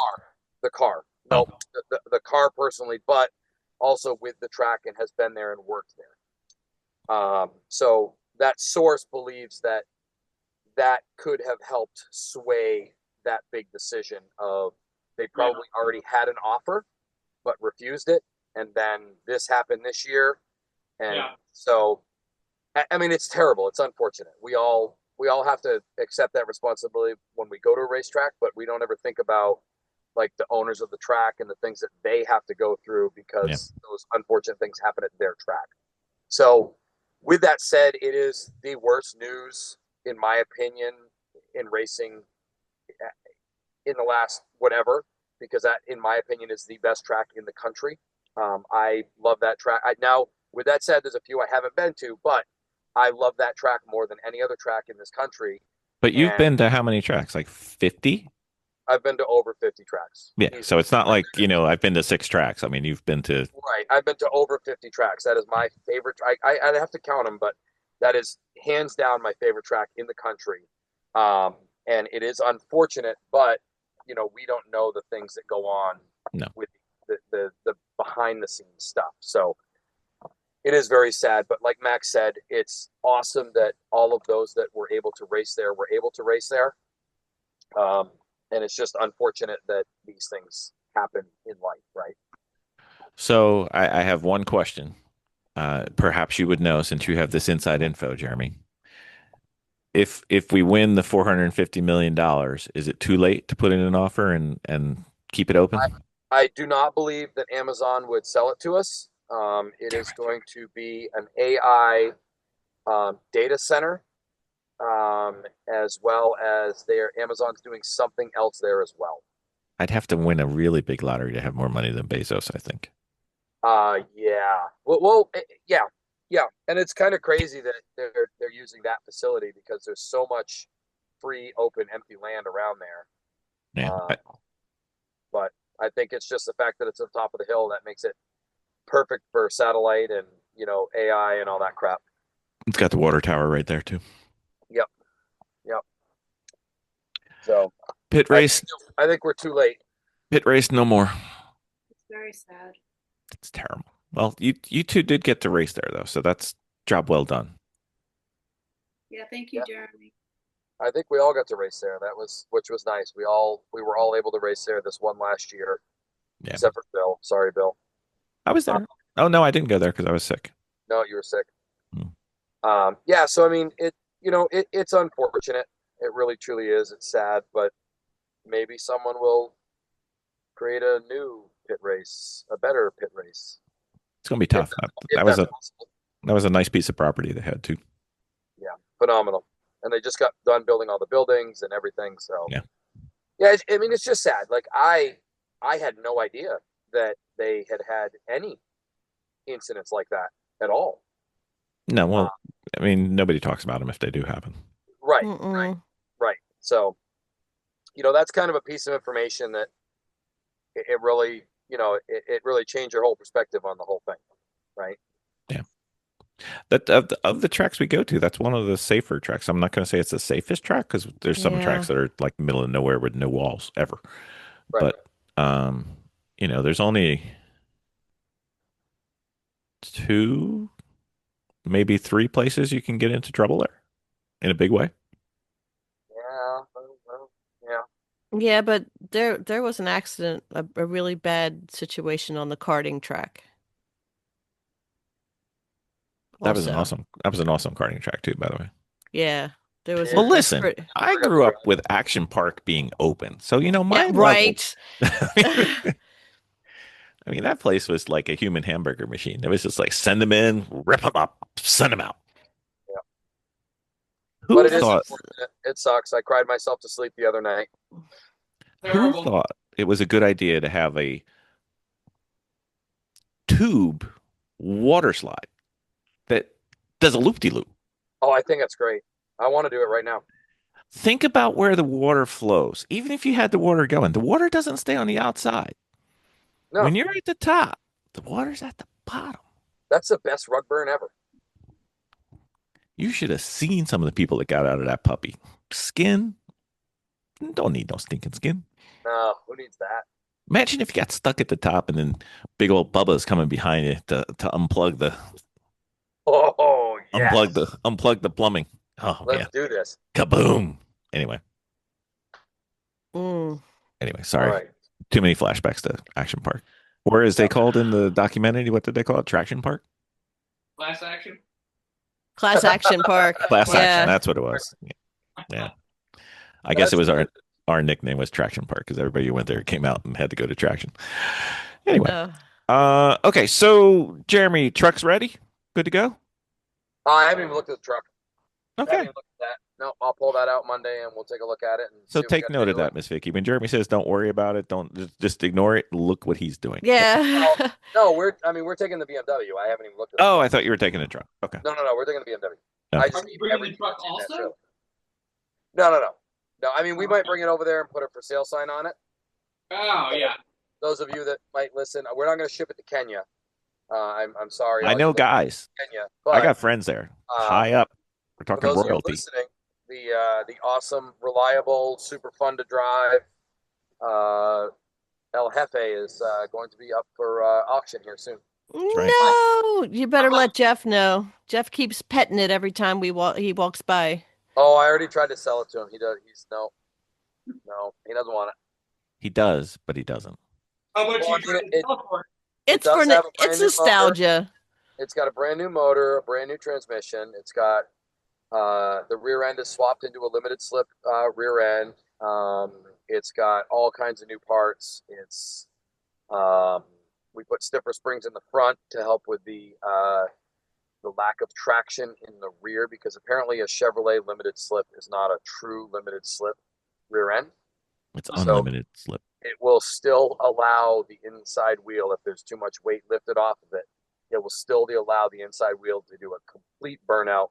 S3: The car. No, the car personally, but also with the track and has been there and worked there. So that source believes that could have helped sway that big decision of they probably already had an offer but refused it, and then this happened this year, and so I mean it's terrible. It's unfortunate. We all have to accept that responsibility when we go to a racetrack, but we don't ever think about like the owners of the track and the things that they have to go through because those unfortunate things happen at their track. So with that said, it is the worst news, in my opinion, in racing in the last whatever, because that, in my opinion, is the best track in the country. I love that track. Now, with that said, there's a few I haven't been to, but I love that track more than any other track in this country.
S2: But you've been to how many tracks? Like 50?
S3: I've been to over 50 tracks.
S2: Yeah. So it's not like, I've been to 6 tracks. I mean, you've been to.
S3: Right. I've been to over 50 tracks. That is my favorite. I'd have to count them, but that is hands down my favorite track in the country. And it is unfortunate, but, we don't know the things that go on with the behind the scenes stuff. So it is very sad. But like Max said, it's awesome that all of those that were able to race there were able to race there. And it's just unfortunate that these things happen in life, right?
S2: So I have one question. Perhaps you would know since you have this inside info, Jeremy. If we win the $450 million, is it too late to put in an offer and keep it open?
S3: I do not believe that Amazon would sell it to us. It is going to be an AI data center, as well as Amazon's doing something else there as well.
S2: I'd have to win a really big lottery to have more money than Bezos, I think.
S3: Yeah. Well, yeah. And it's kind of crazy that they're using that facility because there's so much free, open, empty land around there.
S2: Yeah.
S3: But I think it's just the fact that it's on top of the hill that makes it perfect for satellite and AI and all that crap.
S2: It's got the water tower right there too.
S3: Yep. So
S2: pit race.
S3: I think we're too late.
S2: Pit race, no more.
S5: It's very sad.
S2: It's terrible. Well, you two did get to race there though, so that's job well done.
S5: Yeah, thank you, Jeremy.
S3: I think we all got to race there. Which was nice. We were all able to race there this one last year. Yeah. Except for Bill. Sorry, Bill.
S2: I was there. Oh no, I didn't go there because I was sick.
S3: No, you were sick. Yeah, so I mean, it's unfortunate. It really truly is. It's sad, but maybe someone will create a new pit race, a better pit race.
S2: It's gonna be tough. That That was a nice piece of property they had too.
S3: Yeah, phenomenal. And they just got done building all the buildings and everything. So
S2: Yeah.
S3: Yeah, I mean, it's just sad. Like I had no idea that they had any incidents like that at all.
S2: No, well, I mean, nobody talks about them if they do happen.
S3: Right,
S6: Mm-mm.
S3: right. So, that's kind of a piece of information that it really, it really changed your whole perspective on the whole thing, right?
S2: Yeah. That of the tracks we go to, that's one of the safer tracks. I'm not going to say it's the safest track because there's some
S6: Yeah.
S2: tracks that are like middle of nowhere with no walls ever.
S3: Right.
S2: But there's only 2, maybe 3 places you can get into trouble there in a big way.
S3: Yeah, well, yeah.
S6: Yeah, but there was an accident, a really bad situation on the karting track.
S2: That was an
S6: Also,
S2: awesome karting track too, by the way.
S6: yeah, there was.
S3: Yeah.
S2: Well,
S6: a
S2: listen,
S6: pretty-
S2: I grew up with Action Park being open, so my
S6: Yeah,
S2: level-
S6: right.
S2: I mean, that place was like a human hamburger machine. It was just like send them in, rip them up, send them out.
S3: Yeah.
S2: Who
S3: But it is
S2: thought?
S3: unfortunate. It sucks. I cried myself to sleep the other night.
S2: Who
S4: Terrible.
S2: thought it was a good idea to have a tube water slide that does a loop-de-loop?
S3: Oh, I think that's great. I want to do it right now.
S2: Think about where the water flows. Even if you had the water going, the water doesn't stay on the outside.
S3: No,
S2: When you're at the top, the water's at the bottom.
S3: that's the best rug burn ever.
S2: You should have seen some of the people that got out of that puppy. Skin? Don't need no stinking skin.
S3: No, who needs that?
S2: Imagine if you got stuck at the top and then big old Bubba's coming behind you to unplug the
S3: Oh, yes.
S2: unplug the plumbing. Oh
S3: Let's
S2: man.
S3: do this.
S2: Kaboom. Anyway,
S6: Mm.
S2: sorry.
S3: All right.
S2: Too many flashbacks to Action Park. Or as they called in the documentary, what did they call it? Traction Park?
S4: Class action.
S6: Class Action Park.
S2: Class
S6: Yeah.
S2: Action. That's what it was. Yeah. I guess it was
S3: That's
S2: our nickname was Traction Park because everybody who went there came out and had to go to Traction. Anyway. Okay, so Jeremy, truck's ready? Good to go?
S3: I haven't even looked at the truck. I haven't
S2: Okay.
S3: even looked at that. No, I'll pull that out Monday and we'll take a look at it. And
S2: So
S3: see what we
S2: take
S3: gotta
S2: note
S3: do
S2: of that, Miss Vicki. When Jeremy says don't worry about it, don't just ignore it. Look what he's doing.
S6: Yeah.
S3: No, we're taking the BMW. I haven't even looked at it.
S2: Oh, I thought you were taking a truck. Okay.
S3: No, we're taking the BMW.
S2: Okay.
S3: I just
S4: Are you
S3: need
S4: bringing
S3: every
S4: the truck
S3: piece in that
S4: also?
S3: trailer. No. I mean, we might bring it over there and put a for sale sign on it.
S4: Oh yeah.
S3: Those of you that might listen, we're not going to ship it to Kenya. I'm sorry.
S2: I know guys.
S3: Kenya,
S2: I
S3: but
S2: got friends there. High up. We're
S3: for
S2: talking
S3: those of you
S2: royalty.
S3: listening, the awesome, reliable, super fun to drive El Jefe is going to be up for auction here soon.
S2: right.
S6: No, you better let Jeff know. Jeff keeps petting it every time he walks by.
S3: Oh, I already tried to sell it to him. He's no, he doesn't want it.
S2: He does, but he doesn't.
S4: How much
S3: Well,
S4: you
S3: I mean,
S4: trying to sell for?
S6: It's
S3: does
S6: for
S3: have a brand
S6: it's
S3: new
S6: nostalgia.
S3: It's got a brand new motor, a brand new transmission. It's got the rear end is swapped into a limited slip rear end. It's got all kinds of new parts. It's we put stiffer springs in the front to help with the lack of traction in the rear because apparently a Chevrolet limited slip is not a true limited slip rear end.
S2: It's
S3: So-
S2: unlimited slip.
S3: It will still allow the inside wheel if there's too much weight lifted off of it. It will still allow the inside wheel to do a complete burnout,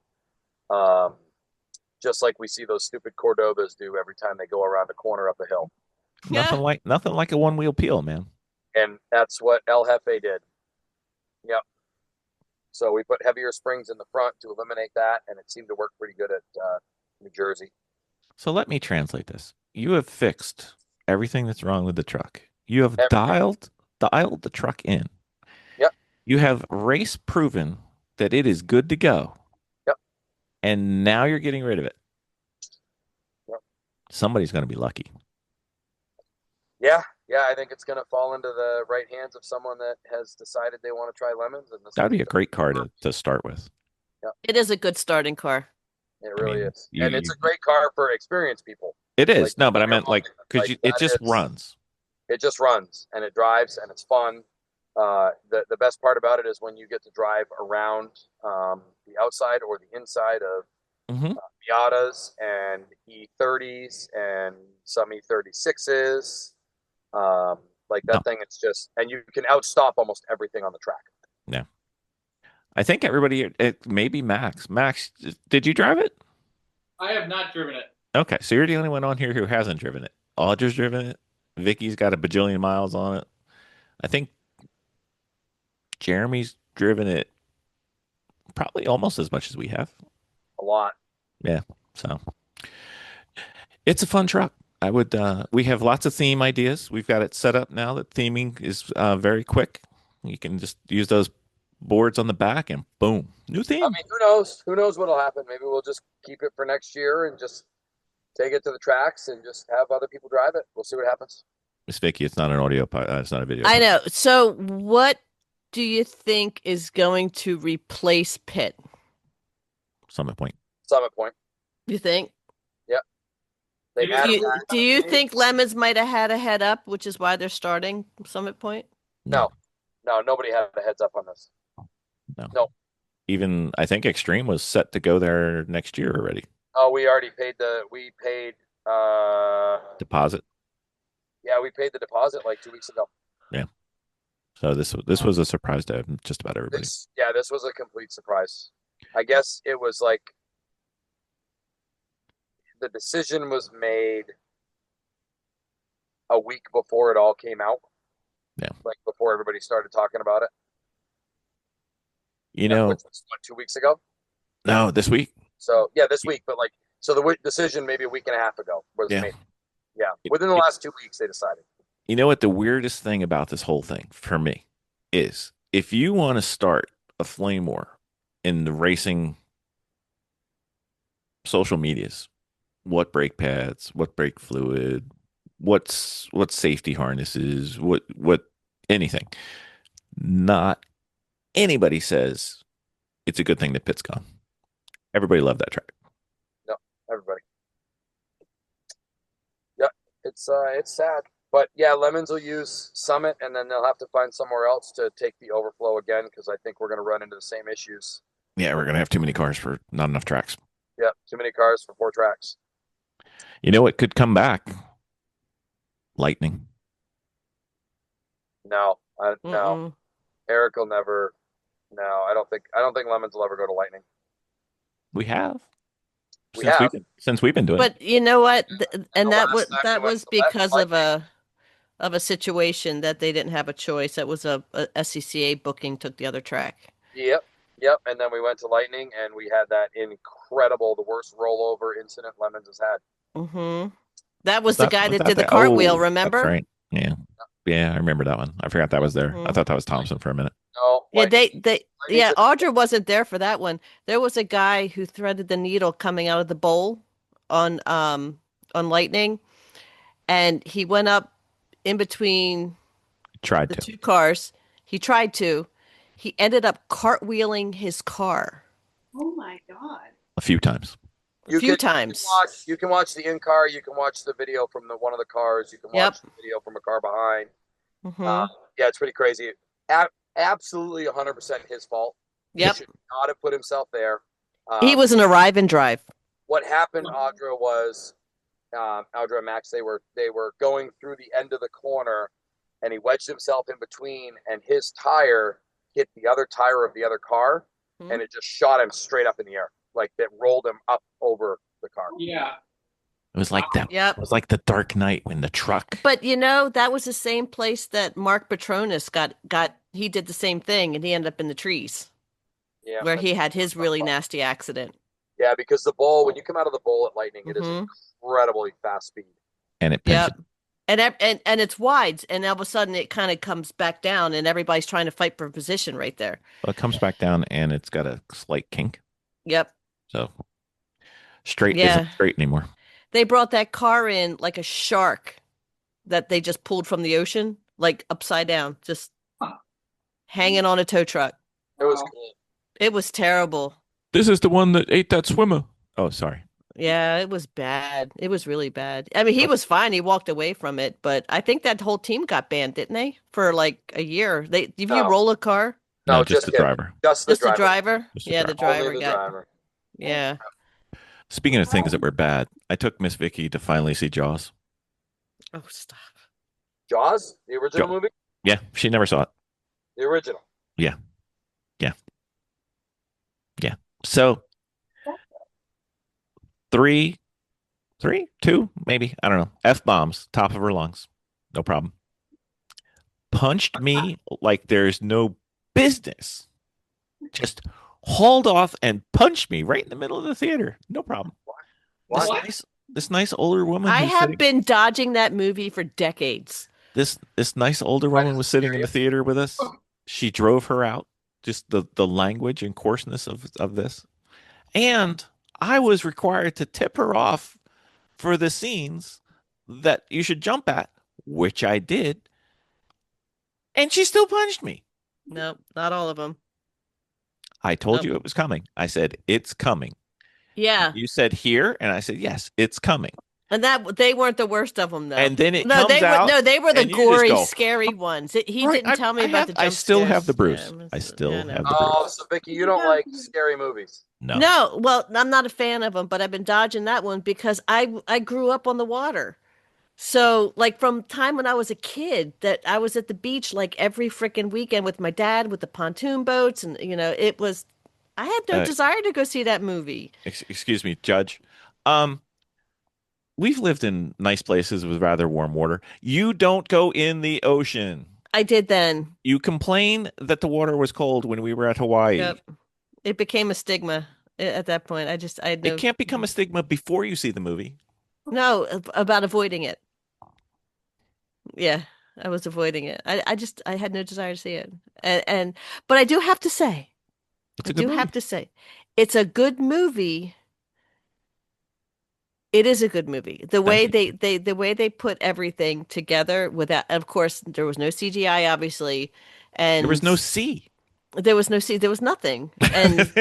S3: just like we see those stupid Cordovas do every time they go around a corner up a hill.
S6: Yeah.
S2: Nothing like a one wheel peel, man.
S3: And that's what El Jefe did. Yep. So we put heavier springs in the front to eliminate that, and it seemed to work pretty good at New Jersey.
S2: So let me translate this. You have fixed everything that's wrong with the truck. You have
S3: Everything.
S2: dialed the truck in.
S3: Yep.
S2: You have race proven that it is good to go.
S3: Yep.
S2: And now you're getting rid of it.
S3: Yep.
S2: Somebody's going to be lucky.
S3: Yeah, I think it's going to fall into the right hands of someone that has decided they want to try lemons. And
S2: That would be a great car to start with.
S6: It is a good starting car.
S3: It really
S2: mean,
S3: is, and it's a great car for experienced people.
S2: It is.
S3: Like,
S2: No, but I
S3: you're
S2: meant like,
S3: walking,
S2: because
S3: like,
S2: it
S3: that
S2: just
S3: is-
S2: runs.
S3: It just runs and it drives and it's fun. The best part about it is when you get to drive around the outside or the inside of
S2: Mm-hmm.
S3: Miatas and E30s and some E36s. Like that
S2: No.
S3: thing, it's just, and you can outstop almost everything on the track.
S2: Yeah. I think everybody, maybe Max. Max, did you drive it?
S4: I have not driven it.
S2: Okay, so you're the only one on here who hasn't driven it. Audra's driven it. Vicky's got a bajillion miles on it. I think Jeremy's driven it probably almost as much as we have.
S3: A lot.
S2: Yeah, so it's a fun truck. I would. We have lots of theme ideas. We've got it set up now that theming is very quick. You can just use those boards on the back and boom, new
S3: I
S2: theme.
S3: mean, who knows? Who knows what'll happen? Maybe we'll just keep it for next year and just take it to the tracks and just have other people drive it. We'll see what happens.
S2: Miss Vicky, it's not an audio. It's not a video.
S6: I know. So, what do you think is going to replace Pitt?
S2: Summit Point.
S3: Summit Point.
S6: You think?
S3: They've
S4: Do
S3: had
S6: Do
S3: a
S6: you,
S3: match.
S6: do you think Lemons might have had a head up, which is why they're starting Summit Point?
S3: No, nobody had a heads up on this.
S2: No.
S3: No.
S2: Even I think Extreme was set to go there next year already.
S3: Oh, we already paid
S2: Deposit.
S3: yeah, we paid the deposit like 2 weeks ago.
S2: So this was a surprise to just about everybody.
S3: This was a complete surprise. I guess it was like the decision was made a week before it all came out.
S2: Yeah.
S3: Like before everybody started talking about it.
S2: You know,
S3: Which was, what, 2 weeks ago?
S2: no, this week.
S3: So yeah, this week, but like, so the decision maybe a week and a half ago was
S2: Yeah.
S3: made. Yeah, within the last 2 weeks they decided.
S2: You know what the weirdest thing about this whole thing for me is? If you want to start a flame war in the racing social medias, what brake pads, what brake fluid, what safety harnesses, what anything. Not anybody says it's a good thing that Pitt's gone. Everybody loved that track.
S3: No, everybody. Yeah, it's sad. But yeah, Lemons will use Summit, and then they'll have to find somewhere else to take the overflow again, because I think we're going to run into the same issues.
S2: Yeah, we're gonna have too many cars for not enough tracks.
S3: Yeah, too many cars for 4 tracks.
S2: You know what could come back? Lightning.
S3: No, no.
S6: Mm-mm.
S3: Eric will never. No, I don't think Lemons will ever go to Lightning.
S2: We have.
S3: We have.
S2: Since we've been doing it.
S6: But you know what? And
S3: The
S6: that
S3: last
S6: was
S3: time
S6: that
S3: we went
S6: was
S3: to the
S6: because of a situation that they didn't have a choice. That was a SCCA booking took the other track.
S3: Yep. And then we went to Lightning, and we had that incredible, the worst rollover incident Lemons has had.
S6: Mm-hmm. That was the guy
S2: Was
S6: that did the
S2: there?
S6: cartwheel.
S2: Oh,
S6: Remember?
S2: That's right. Yeah. Yeah, I remember that one. I forgot that was there. I
S6: Mhm.
S2: thought that was Thompson for a minute.
S3: No.
S6: Yeah,
S3: Lightning-
S6: they
S3: Lightning
S6: yeah,
S3: just-
S6: Audra wasn't there for that one. There was a guy who threaded the needle coming out of the bowl on Lightning, and he went up in between
S2: Tried
S6: the
S2: to.
S6: 2 cars. He tried to. He ended up cartwheeling his car
S5: Oh my God.
S2: A few times.
S6: a few times.
S3: You can watch the in-car. You can watch the video from one of the cars. You can watch the video from a car behind.
S6: Mhm.
S3: Yeah, it's pretty crazy. Absolutely 100% his fault.
S6: Yep.
S3: He should not have put himself there.
S6: He was an arrive and drive.
S3: What happened, Audra, was Audra and Max, they were going through the end of the corner, and he wedged himself in between, and his tire hit the other tire of the other car, and it just shot him straight up in the air. Like that rolled him up over the car.
S4: Yeah.
S2: It was like that.
S6: Yep.
S2: It was like the Dark Knight when the truck.
S6: But you know, that was the same place that Mark Petronas got he did the same thing, and he ended up in the trees
S3: Yeah.
S6: where he had his really nasty accident.
S3: Yeah, because the bowl, when you come out of the bowl at Lightning, it is
S6: Mhm.
S3: incredibly fast speed.
S2: And it
S6: Yep.
S2: pinched
S6: And it's wide, and all of a sudden it kind of comes back down, and everybody's trying to fight for position right there.
S2: Well, it comes back down and it's got a slight kink.
S6: Yep.
S2: So straight
S6: Yeah.
S2: isn't straight anymore.
S6: They brought that car in like a shark that they just pulled from the ocean, like upside down, just hanging on a tow truck.
S3: It was
S4: Wow.
S3: cool.
S6: It was terrible.
S2: This is the one that ate that swimmer. Oh, sorry.
S6: Yeah, it was bad. It was really bad. I mean, he was fine. He walked away from it, but I think that whole team got banned, didn't they? For like a year. If you
S3: No,
S6: roll a car,
S2: No,
S3: no,
S2: just
S3: just
S2: the
S3: kidding.
S2: driver.
S3: Just the
S6: just the
S3: driver.
S6: driver.
S2: Just the
S6: Yeah, the
S2: driver.
S3: Only
S6: driver
S3: the
S6: got.
S3: driver.
S6: Yeah.
S2: Speaking of things that were bad, I took Miss Vicky to finally see Jaws.
S6: Oh, stop.
S3: Jaws, the original movie.
S2: Yeah, she never saw it.
S3: The original.
S2: Yeah. Yeah. Yeah. So three, two, maybe. I don't know. F-bombs, top of her lungs. No problem. Punched me like there's no business. Just hauled off and punched me right in the middle of the theater. No problem. This
S3: What?
S2: this nice older woman
S6: I
S2: who's
S6: have
S2: sitting
S6: been dodging that movie for decades.
S2: this nice older
S3: Why
S2: woman
S3: does
S2: was
S3: it
S2: sitting
S3: scare
S2: in
S3: you?
S2: the theater with us. She drove her out. Just the language and coarseness of this. And I was required to tip her off for the scenes that you should jump at, which I did, and she still punched me.
S6: No, not all of them.
S2: I told
S6: Nope.
S2: you it was coming. I said, it's coming.
S6: Yeah.
S2: You said here, and I said, yes, it's coming.
S6: And that they weren't the worst of them, though.
S2: And then it
S6: no,
S2: comes
S6: they were
S2: out,
S6: no, they were the
S2: and you just
S6: gory,
S2: go,
S6: scary ones. He
S2: right,
S6: didn't tell me about the jump
S2: I still have the
S6: scares.
S2: bruise.
S6: Yeah,
S2: I still
S6: yeah, I know.
S2: have the
S3: Oh,
S2: bruise.
S3: so Vicky, you don't like scary movies.
S2: No.
S6: No, well, I'm not a fan of them, but I've been dodging that one because I grew up on the water. So, like from time when I was a kid, that I was at the beach like every freaking weekend with my dad with the pontoon boats, and it was. I had no
S2: Uh,
S6: desire to go see that movie.
S2: Excuse me, Judge. Um, we've lived in nice places with rather warm water. You don't go in the ocean.
S6: I did then.
S2: You complain that the water was cold when we were at Hawaii.
S6: Yep. It became a stigma at that point. I had
S2: It
S6: no
S2: can't become a stigma before you see the movie.
S6: no about avoiding it. Yeah, I was avoiding it. I had no desire to see it. And but I do have to say,
S2: It's a good movie.
S6: it's a good movie. It is a good movie. The way the way they put everything together without, of course, there was no CGI, obviously, and
S2: There was no sea.
S6: there was no C, there was nothing. And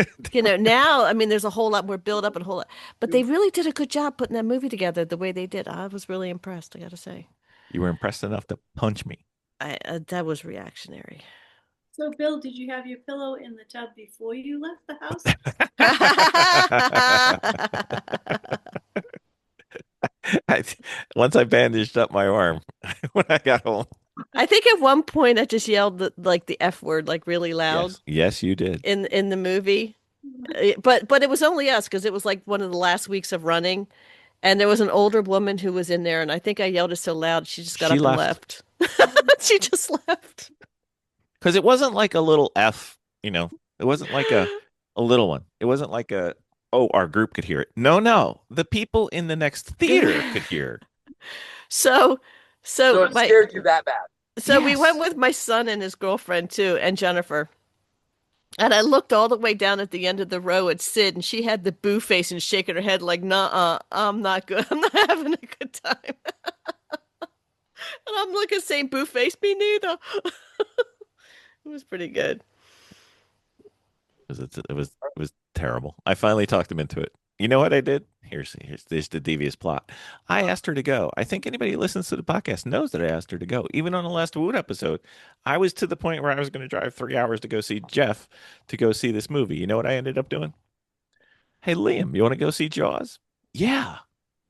S6: now, I mean, there's a whole lot more build up and a whole lot, but they really did a good job putting that movie together the way they did. I was really impressed, I gotta say.
S2: You were impressed enough to punch me.
S6: That was reactionary.
S5: So, Bill, did you have your pillow in the tub before you left the house?
S2: Once I bandaged up my arm when I got home.
S6: I think at one point I just yelled the F word like really loud
S2: Yes, you did.
S6: in the movie. But it was only us because it was like one of the last weeks of running, and there was an older woman who was in there, and I think I yelled it so loud she just got
S2: She
S6: up and left. She just left.
S2: Because it wasn't like a little F, It wasn't like a little one. It wasn't like our group could hear it. No. The people in the next theater could hear.
S6: So
S3: So it scared you that bad.
S6: So we
S2: Yes.
S6: went with my son and his girlfriend too, and Jennifer. And I looked all the way down at the end of the row at Sid, and she had the boo face and shaking her head like, "Nah, I'm not good. I'm not having a good time." And I'm looking, saying, "Boo face, me neither." It was pretty good.
S2: It was terrible. I finally talked him into it. You know what I did? Here's the devious plot. I asked her to go. I think anybody who listens to the podcast knows that I asked her to go. Even on the last Wood episode, I was to the point where I was going to drive 3 hours to go see Jeff to go see this movie. You know what I ended up doing? Hey, Liam, you want to go see Jaws? Yeah,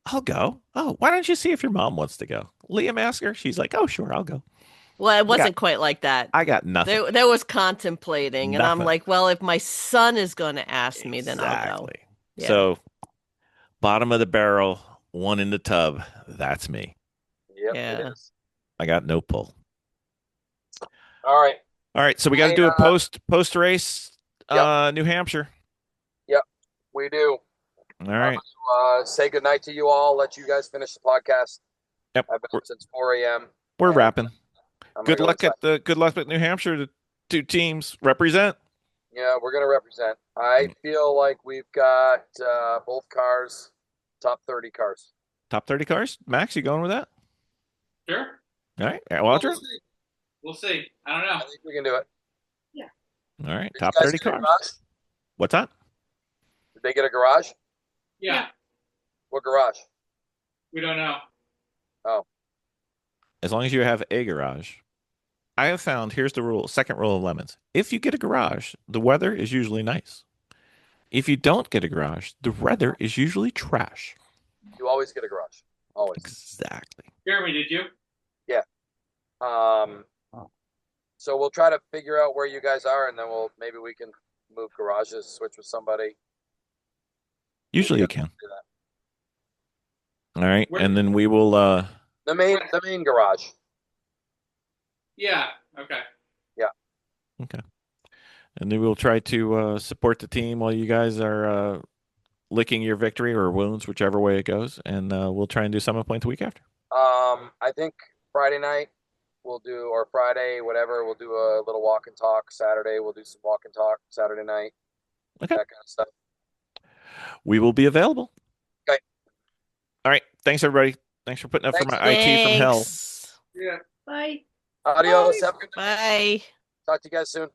S2: I'll go. Oh, why don't you see if your mom wants to go? Liam asked her. She's like, oh, sure, I'll go.
S6: Well, it wasn't quite like that.
S2: I got nothing.
S6: There was contemplating, and I'm
S2: Nothing.
S6: like, well, if my son is going to ask me, then I'll go. Yeah.
S2: So, bottom of the barrel, one in the tub. That's me.
S3: Yep,
S6: Yeah.
S3: it is.
S2: I got no pull.
S3: All right.
S2: All right, so we got to
S3: Hey,
S2: do a post race, New Hampshire.
S3: We do.
S2: All right.
S3: Say goodnight to you all. Let you guys finish the podcast.
S2: Yep.
S3: I've been up since 4 a.m.
S2: We're
S3: and
S2: wrapping.
S3: I'm
S2: Good
S3: gonna go
S2: luck
S3: inside.
S2: at New Hampshire. The two teams represent.
S3: Yeah, we're gonna represent. I feel like we've got both cars, top 30 cars.
S2: Top 30 cars. Max, you going with that?
S4: Sure.
S2: All right.
S3: Well,
S2: Walter?
S4: We'll see. I don't
S3: I
S4: know.
S3: think we can do it.
S2: All right.
S3: Did
S2: Top
S3: you guys
S2: 30
S3: get a
S2: cars.
S3: garage?
S2: What's that?
S3: Did they get a garage?
S4: Yeah.
S3: What garage?
S4: We don't know.
S3: Oh,
S2: As long as you have a garage. I have found, here's the rule, second rule of lemons. If you get a garage, the weather is usually nice. If you don't get a garage, the weather is usually trash.
S3: you always get a garage. Always.
S2: Exactly.
S4: Jeremy, did you?
S3: So we'll try to figure out where you guys are, and then maybe we can move garages, switch with somebody.
S2: Usually you
S3: Yeah,
S2: can.
S3: do that.
S2: All right. And then we will
S3: The main garage.
S4: Yeah. Okay.
S2: okay. And then we'll try to support the team while you guys are licking your victory or wounds, whichever way it goes. And we'll try and do Summit Point the week after.
S3: I think Friday night we'll do, or Friday, whatever, we'll do a little walk and talk. Saturday we'll do some walk and talk. Saturday night.
S2: Okay.
S3: That kind of stuff.
S2: We will be available.
S3: Okay.
S2: All right. Thanks, everybody. Thanks for putting up for
S3: Thanks.
S2: my IT from hell.
S6: Thanks.
S4: Yeah.
S5: Bye.
S3: Adios. Have a good night.
S6: Bye.
S3: Talk to you guys soon.